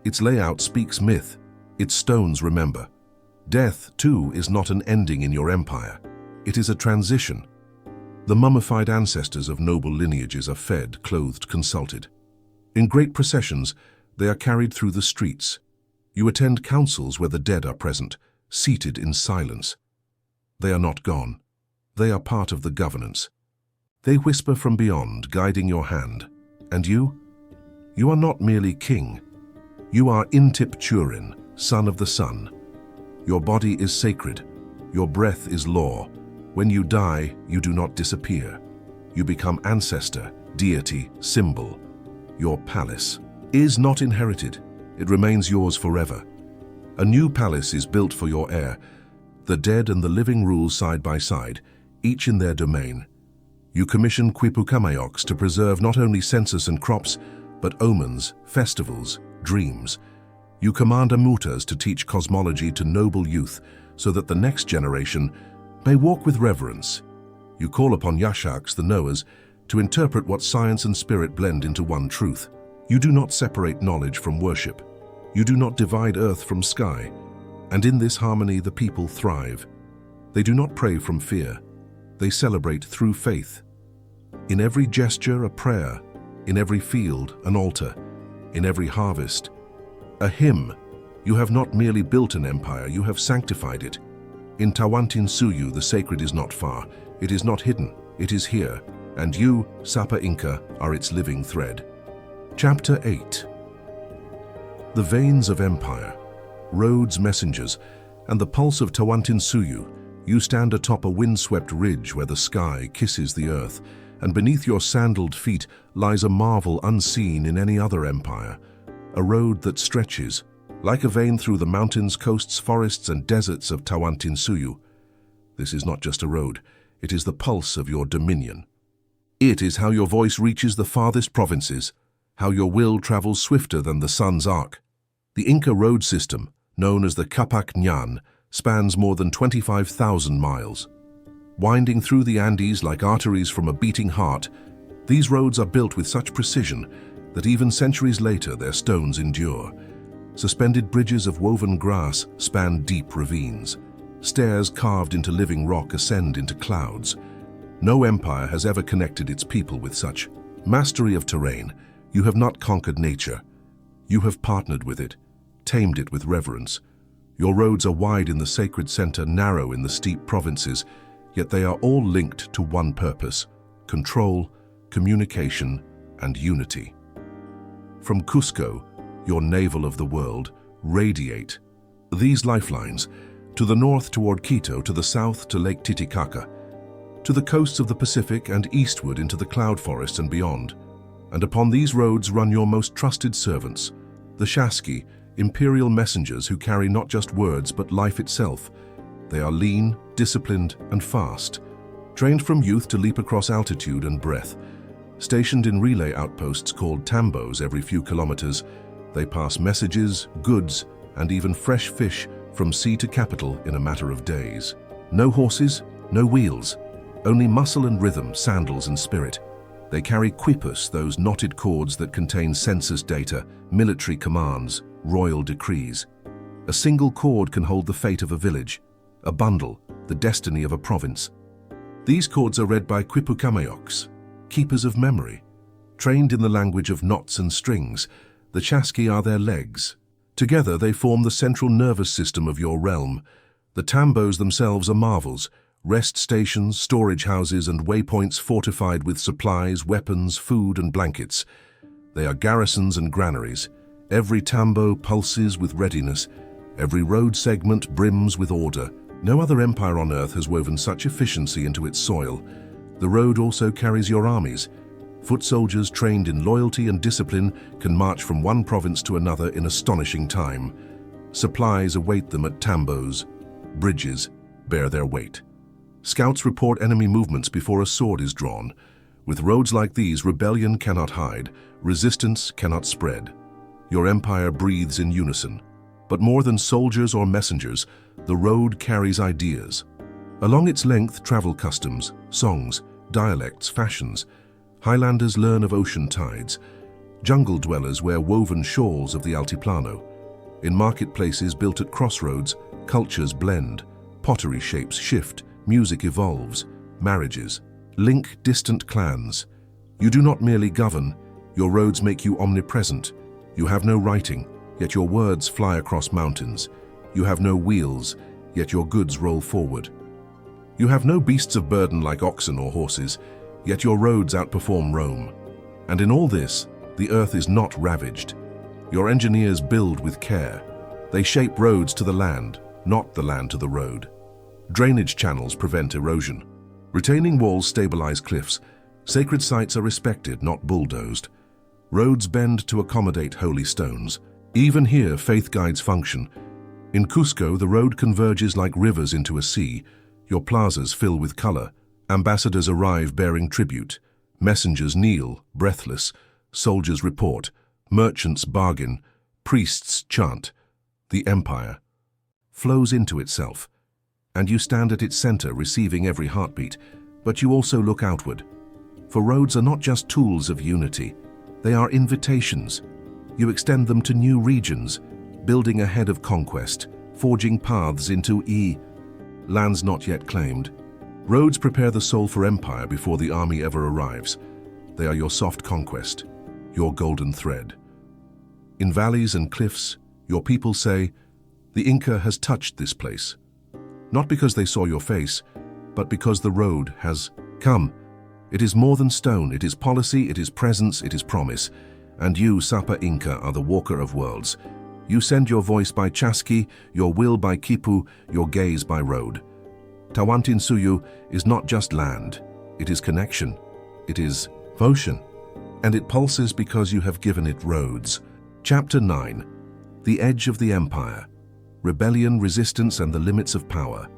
Its layout speaks myth, its stones remember. Death, too, is not an ending in your empire. It is a transition. The mummified ancestors of noble lineages are fed, clothed, consulted. In great processions, they are carried through the streets. You attend councils where the dead are present, seated in silence. They are not gone. They are part of the governance. They whisper from beyond, guiding your hand. And you? You are not merely king. You are Intip Turin, son of the sun. Your body is sacred. Your breath is law. When you die, you do not disappear. You become ancestor, deity, symbol. Your palace is not inherited. It remains yours forever. A new palace is built for your heir. The dead and the living rule side by side, each in their domain. You commission Quipucamayocs to preserve not only census and crops, but omens, festivals, dreams. You command Amutas to teach cosmology to noble youth so that the next generation may walk with reverence. You call upon Yashaks, the knowers, to interpret what science and spirit blend into one truth. You do not separate knowledge from worship. You do not divide earth from sky. And in this harmony the people thrive. They do not pray from fear. They celebrate through faith. In every gesture, a prayer. In every field, an altar. In every harvest, a hymn. You have not merely built an empire, you have sanctified it. In Tawantinsuyu, the sacred is not far. It is not hidden, it is here. And you, Sapa Inca, are its living thread. Chapter 8. The veins of empire, roads, messengers, and the pulse of Tawantinsuyu. You stand atop a windswept ridge where the sky kisses the earth, and beneath your sandaled feet lies a marvel unseen in any other empire. A road that stretches, like a vein through the mountains, coasts, forests, and deserts of Tawantinsuyu. This is not just a road, it is the pulse of your dominion. It is how your voice reaches the farthest provinces, how your will travels swifter than the sun's arc. The Inca road system, known as the Capac Ñan, spans more than 25,000 miles. Winding through the Andes like arteries from a beating heart, these roads are built with such precision that even centuries later their stones endure. Suspended bridges of woven grass span deep ravines. Stairs carved into living rock ascend into clouds. No empire has ever connected its people with such mastery of terrain. You have not conquered nature. You have partnered with it, tamed it with reverence. Your roads are wide in the sacred center, narrow in the steep provinces, yet they are all linked to one purpose: control, communication, and unity. From Cusco, your navel of the world, radiate these lifelines: to the north toward Quito, to the south to Lake Titicaca, to the coasts of the Pacific and eastward into the cloud forests and beyond. And upon these roads run your most trusted servants, the Chasqui, imperial messengers who carry not just words but life itself. They are lean, disciplined, and fast, trained from youth to leap across altitude and breath. Stationed in relay outposts called tambos every few kilometers, they pass messages, goods, and even fresh fish from sea to capital in a matter of days. No horses, no wheels, only muscle and rhythm, sandals and spirit. They carry quipus, those knotted cords that contain census data, military commands, royal decrees. A single cord can hold the fate of a village, a bundle, the destiny of a province. These cords are read by quipucamayos, keepers of memory. Trained in the language of knots and strings, the Chasqui are their legs. Together they form the central nervous system of your realm. The tambos themselves are marvels, rest stations, storage houses, and waypoints fortified with supplies, weapons, food, and blankets. They are garrisons and granaries. Every tambo pulses with readiness. Every road segment brims with order. No other empire on earth has woven such efficiency into its soil. The road also carries your armies. Foot soldiers trained in loyalty and discipline can march from one province to another in astonishing time. Supplies await them at tambos. Bridges bear their weight. Scouts report enemy movements before a sword is drawn. With roads like these, rebellion cannot hide, resistance cannot spread. Your empire breathes in unison. But more than soldiers or messengers, the road carries ideas. Along its length travel customs, songs, dialects, fashions. Highlanders learn of ocean tides. Jungle dwellers wear woven shawls of the Altiplano. In marketplaces built at crossroads, cultures blend. Pottery shapes shift. Music evolves. Marriages link distant clans. You do not merely govern, your roads make you omnipresent. You have no writing, yet your words fly across mountains. You have no wheels, yet your goods roll forward. You have no beasts of burden like oxen or horses, yet your roads outperform Rome. And in all this, the earth is not ravaged. Your engineers build with care. They shape roads to the land, not the land to the road. Drainage channels prevent erosion. Retaining walls stabilize cliffs. Sacred sites are respected, not bulldozed. Roads bend to accommodate holy stones. Even here, faith guides function. In Cusco, the road converges like rivers into a sea. Your plazas fill with color. Ambassadors arrive bearing tribute. Messengers kneel, breathless. Soldiers report. Merchants bargain. Priests chant. The empire flows into itself. And you stand at its center, receiving every heartbeat, but you also look outward. For roads are not just tools of unity, they are invitations. You extend them to new regions, building ahead of conquest, forging paths into lands not yet claimed. Roads prepare the soul for empire before the army ever arrives. They are your soft conquest, your golden thread. In valleys and cliffs, your people say, the Inca has touched this place. Not because they saw your face, but because the road has come. It is more than stone, it is policy, it is presence, it is promise. And you, Sapa Inca, are the walker of worlds. You send your voice by Chasqui, your will by Quipu, your gaze by road. Tawantinsuyu is not just land, it is connection, it is motion, and it pulses because you have given it roads. Chapter 9. The Edge of the Empire. Rebellion, resistance, and the limits of power.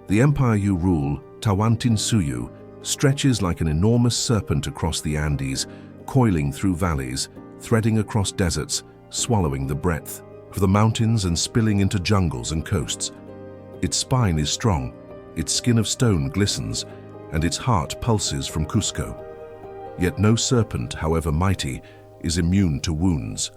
The empire you rule, Tawantinsuyu, stretches like an enormous serpent across the Andes, coiling through valleys, threading across deserts, swallowing the breadth of the mountains and spilling into jungles and coasts. Its spine is strong, its skin of stone glistens, and its heart pulses from Cusco. Yet no serpent, however mighty, is immune to wounds.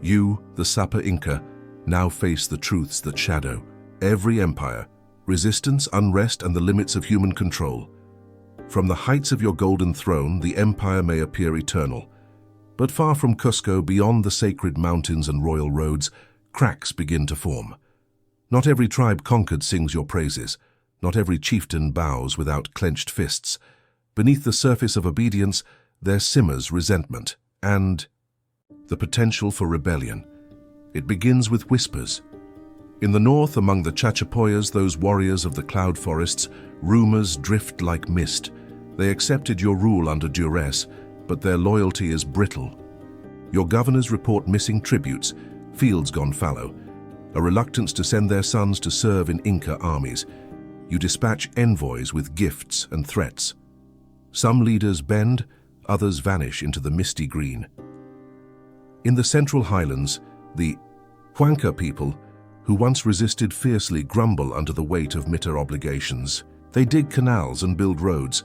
You, the Sapa Inca, now face the truths that shadow every empire, resistance, unrest, and the limits of human control. From the heights of your golden throne, the empire may appear eternal. But far from Cusco, beyond the sacred mountains and royal roads, cracks begin to form. Not every tribe conquered sings your praises. Not every chieftain bows without clenched fists. Beneath the surface of obedience, there simmers resentment and the potential for rebellion. It begins with whispers. In the north, among the Chachapoyas, those warriors of the cloud forests, rumors drift like mist. They accepted your rule under duress, but their loyalty is brittle. Your governors report missing tributes, fields gone fallow, a reluctance to send their sons to serve in Inca armies. You dispatch envoys with gifts and threats. Some leaders bend, others vanish into the misty green. In the Central Highlands, the Huanca people, who once resisted fiercely, grumble under the weight of Mitter obligations. They dig canals and build roads,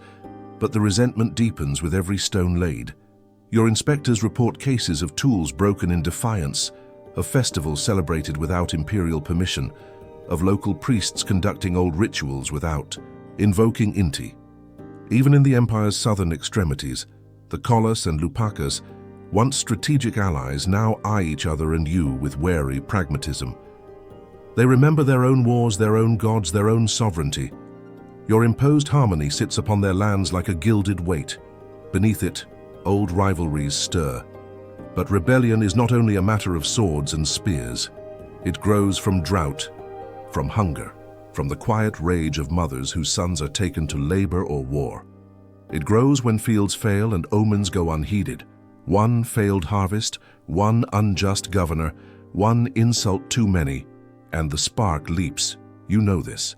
but the resentment deepens with every stone laid. Your inspectors report cases of tools broken in defiance, of festivals celebrated without imperial permission, of local priests conducting old rituals without invoking Inti. Even in the empire's southern extremities, the Collas and Lupacas, once strategic allies, now eye each other and you with wary pragmatism. They remember their own wars, their own gods, their own sovereignty. Your imposed harmony sits upon their lands like a gilded weight. Beneath it, old rivalries stir. But rebellion is not only a matter of swords and spears. It grows from drought, from hunger, from the quiet rage of mothers whose sons are taken to labor or war. It grows when fields fail and omens go unheeded. One failed harvest, one unjust governor, one insult too many, and the spark leaps. You know this.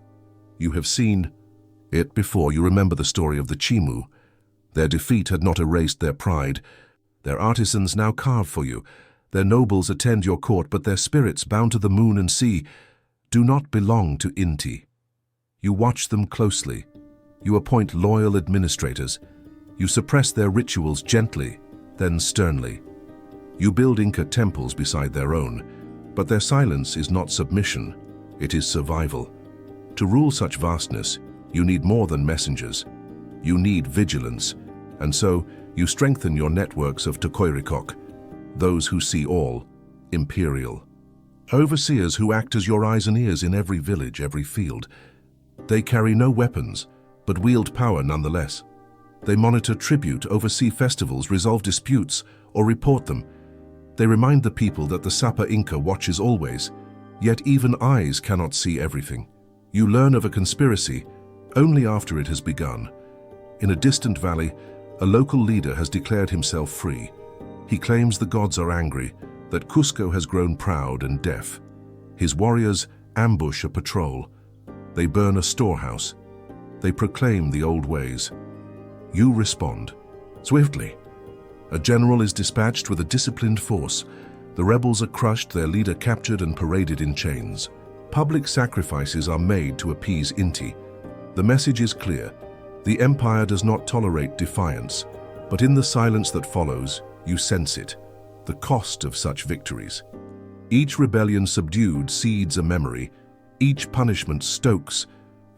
You have seen it before. You remember the story of the Chimu. Their defeat had not erased their pride. Their artisans now carve for you. Their nobles attend your court, but their spirits, bound to the moon and sea, do not belong to Inti. You watch them closely. You appoint loyal administrators. You suppress their rituals gently, then sternly. You build Inca temples beside their own, but their silence is not submission, it is survival. To rule such vastness, you need more than messengers. You need vigilance, and so you strengthen your networks of Tokoirikok, those who see all, imperial. Overseers who act as your eyes and ears in every village, every field. They carry no weapons, but wield power nonetheless. They monitor tribute, oversee festivals, resolve disputes, or report them. They remind the people that the Sapa Inca watches always, yet even eyes cannot see everything. You learn of a conspiracy only after it has begun. In a distant valley, a local leader has declared himself free. He claims the gods are angry, that Cusco has grown proud and deaf. His warriors ambush a patrol. They burn a storehouse. They proclaim the old ways. You respond swiftly. A general is dispatched with a disciplined force. The rebels are crushed, their leader captured and paraded in chains. Public sacrifices are made to appease Inti. The message is clear. The empire does not tolerate defiance, but in the silence that follows, you sense it, the cost of such victories. Each rebellion subdued seeds a memory. Each punishment stokes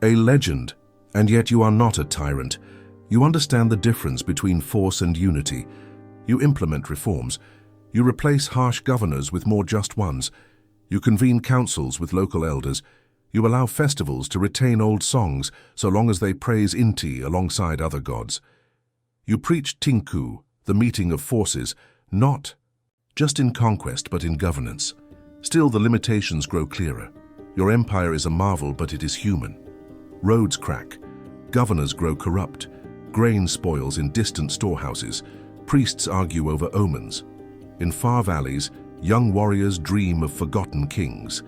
a legend. And yet you are not a tyrant. You understand the difference between force and unity. You implement reforms. You replace harsh governors with more just ones. You convene councils with local elders. You allow festivals to retain old songs so long as they praise Inti alongside other gods. You preach Tinku, the meeting of forces, not just in conquest but in governance. Still, the limitations grow clearer. Your empire is a marvel, but it is human. Roads crack. Governors grow corrupt. Grain spoils in distant storehouses. Priests argue over omens. In far valleys, young warriors dream of forgotten kings.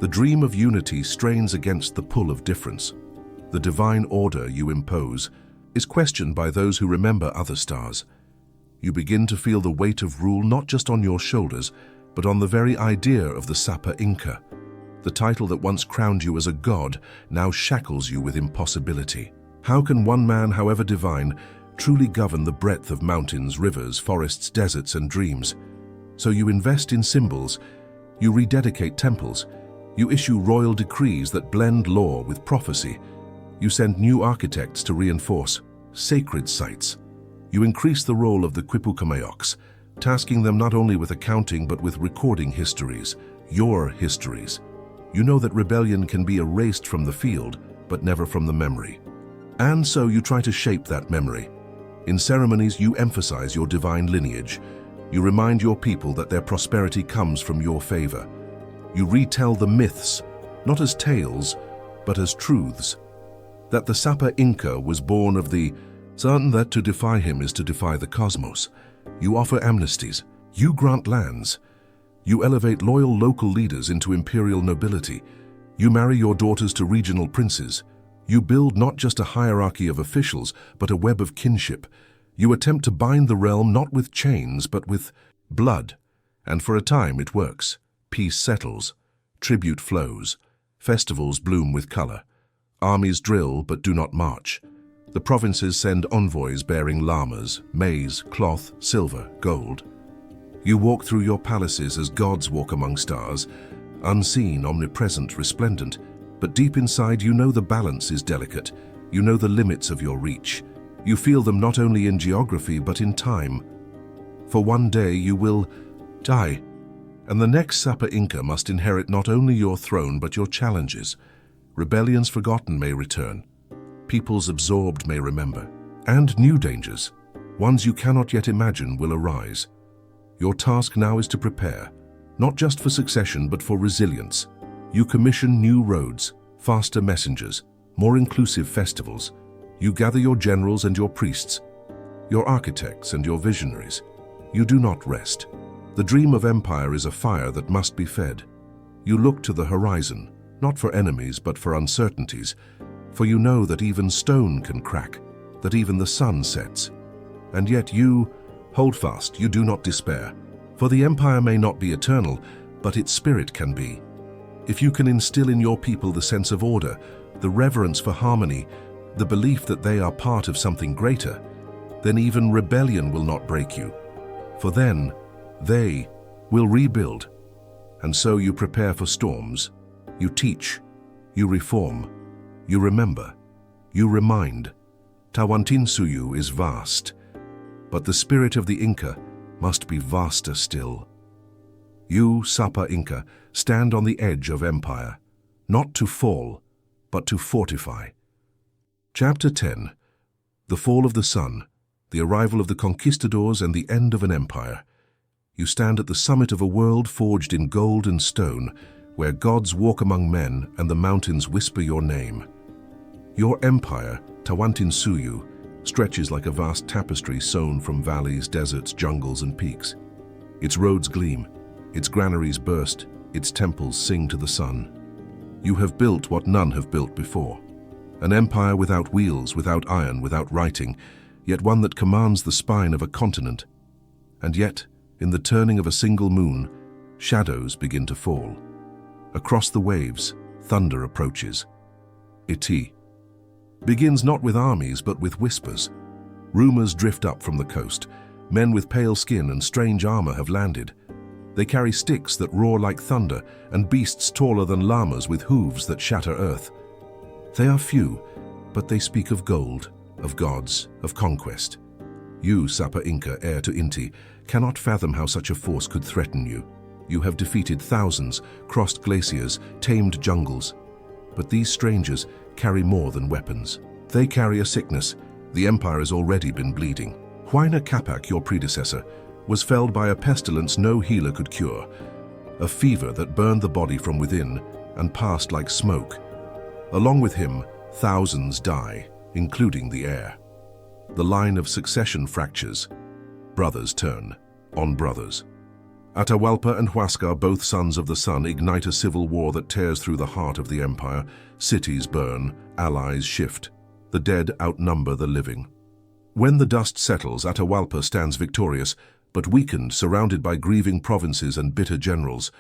The dream of unity strains against the pull of difference. The divine order you impose is questioned by those who remember other stars. You begin to feel the weight of rule not just on your shoulders, but on the very idea of the Sapa Inca. The title that once crowned you as a god now shackles you with impossibility. How can one man, however divine, truly govern the breadth of mountains, rivers, forests, deserts, and dreams? So you invest in symbols, you rededicate temples, you issue royal decrees that blend law with prophecy, you send new architects to reinforce sacred sites. You increase the role of the Quipucamayos, tasking them not only with accounting but with recording histories, your histories. You know that rebellion can be erased from the field, but never from the memory. And so you try to shape that memory. In ceremonies, you emphasize your divine lineage. You remind your people that their prosperity comes from your favor. You retell the myths, not as tales, but as truths. That the Sapa Inca was born of the certain that to defy him is to defy the cosmos. You offer amnesties. You grant lands. You elevate loyal local leaders into imperial nobility. You marry your daughters to regional princes. You build not just a hierarchy of officials, but a web of kinship. You attempt to bind the realm not with chains, but with blood. And for a time it works. Peace settles. Tribute flows. Festivals bloom with color. Armies drill but do not march. The provinces send envoys bearing llamas, maize, cloth, silver, gold. You walk through your palaces as gods walk among stars, unseen, omnipresent, resplendent, but deep inside you know the balance is delicate. You know the limits of your reach. You feel them not only in geography but in time. For one day you will die, and the next Sapa Inca must inherit not only your throne but your challenges. Rebellions forgotten may return. Peoples absorbed may remember. And new dangers, ones you cannot yet imagine, will arise. Your task now is to prepare, not just for succession but for resilience. You commission new roads, faster messengers, more inclusive festivals. You gather your generals and your priests, your architects and your visionaries. You do not rest. The dream of empire is a fire that must be fed. You look to the horizon, not for enemies but for uncertainties, for you know that even stone can crack, that even the sun sets. And yet you hold fast, you do not despair, for the empire may not be eternal, but its spirit can be. If you can instill in your people the sense of order, the reverence for harmony, the belief that they are part of something greater, then even rebellion will not break you, for then they will rebuild. And so you prepare for storms, you teach, you reform, you remember, you remind. Tawantinsuyu is vast, but the spirit of the Inca must be vaster still. You, Sapa Inca, stand on the edge of empire, not to fall, but to fortify. Chapter 10. The Fall of the Sun, the Arrival of the Conquistadors and the End of an Empire. You stand at the summit of a world forged in gold and stone, where gods walk among men and the mountains whisper your name. Your empire, Tawantinsuyu, stretches like a vast tapestry sewn from valleys, deserts, jungles, and peaks. Its roads gleam, its granaries burst, its temples sing to the sun. You have built what none have built before. An empire without wheels, without iron, without writing, yet one that commands the spine of a continent. And yet, in the turning of a single moon, shadows begin to fall. Across the waves, thunder approaches. Iti begins not with armies but with whispers. Rumors drift up from the coast. Men with pale skin and strange armor have landed. They carry sticks that roar like thunder and beasts taller than llamas with hooves that shatter earth. They are few, but they speak of gold, of gods, of conquest. You, Sapa Inca, heir to Inti, cannot fathom how such a force could threaten you. You have defeated thousands, crossed glaciers, tamed jungles. But these strangers carry more than weapons. They carry a sickness. The empire has already been bleeding. Huayna Capac, your predecessor, was felled by a pestilence no healer could cure, a fever that burned the body from within and passed like smoke. Along with him, thousands die, including the heir. The line of succession fractures. Brothers turn on brothers. Atahualpa and Huascar, both sons of the sun, ignite a civil war that tears through the heart of the empire. Cities burn, allies shift. The dead outnumber the living. When the dust settles, Atahualpa stands victorious, but weakened, surrounded by grieving provinces and bitter generals.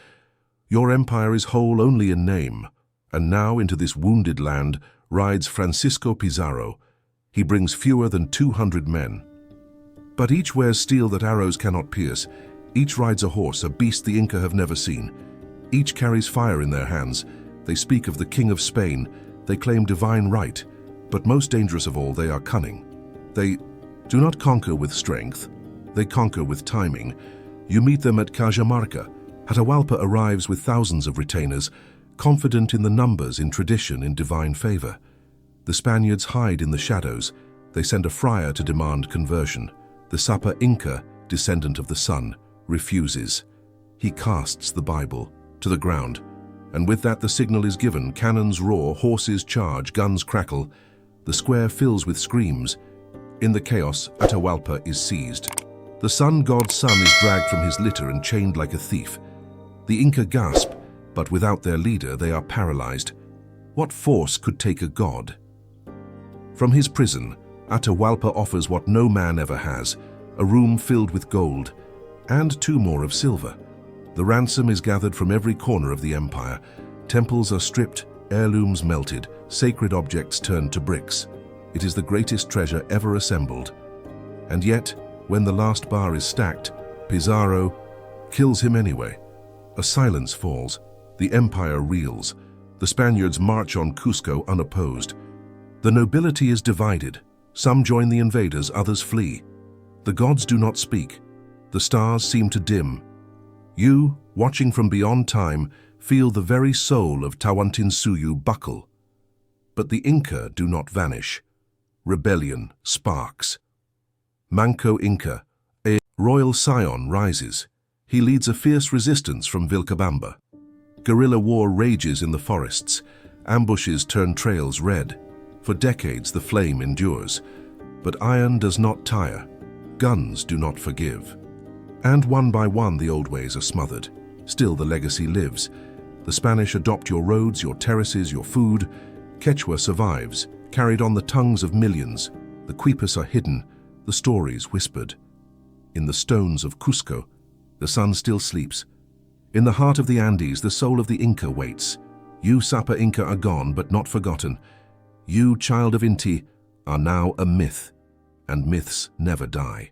Your empire is whole only in name, and now into this wounded land rides Francisco Pizarro. He brings fewer than 200 men. But each wears steel that arrows cannot pierce. Each rides a horse, a beast the Inca have never seen. Each carries fire in their hands. They speak of the King of Spain. They claim divine right. But most dangerous of all, they are cunning. They do not conquer with strength. They conquer with timing. You meet them at Cajamarca. Atahualpa arrives with thousands of retainers, confident in the numbers, in tradition, in divine favor. The Spaniards hide in the shadows. They send a friar to demand conversion. The Sapa Inca, descendant of the sun, refuses. He casts the Bible to the ground, and with that the signal is given. Cannons roar, horses charge, guns crackle. The square fills with screams. In the chaos, Atahualpa is seized. The sun god's son is dragged from his litter and chained like a thief. The Inca gasp, but without their leader they are paralyzed. What force could take a god? From his prison, Atahualpa offers what no man ever has, a room filled with gold, and 2 more of silver. The ransom is gathered from every corner of the empire. Temples are stripped, heirlooms melted, sacred objects turned to bricks. It is the greatest treasure ever assembled. And yet, when the last bar is stacked, Pizarro kills him anyway. A silence falls. The empire reels. The Spaniards march on Cusco unopposed. The nobility is divided. Some join the invaders, others flee. The gods do not speak. The stars seem to dim. You, watching from beyond time, feel the very soul of Tawantinsuyu buckle. But the Inca do not vanish. Rebellion sparks. Manco Inca, a royal scion, rises. He leads a fierce resistance from Vilcabamba. Guerrilla war rages in the forests. Ambushes turn trails red. For decades the flame endures. But iron does not tire. Guns do not forgive. And one by one the old ways are smothered. Still the legacy lives. The Spanish adopt your roads, your terraces, your food. Quechua survives, carried on the tongues of millions. The Quipas are hidden, the stories whispered. In the stones of Cusco, the sun still sleeps. In the heart of the Andes, the soul of the Inca waits. You Sapa Inca are gone, but not forgotten. You, child of Inti, are now a myth, and myths never die.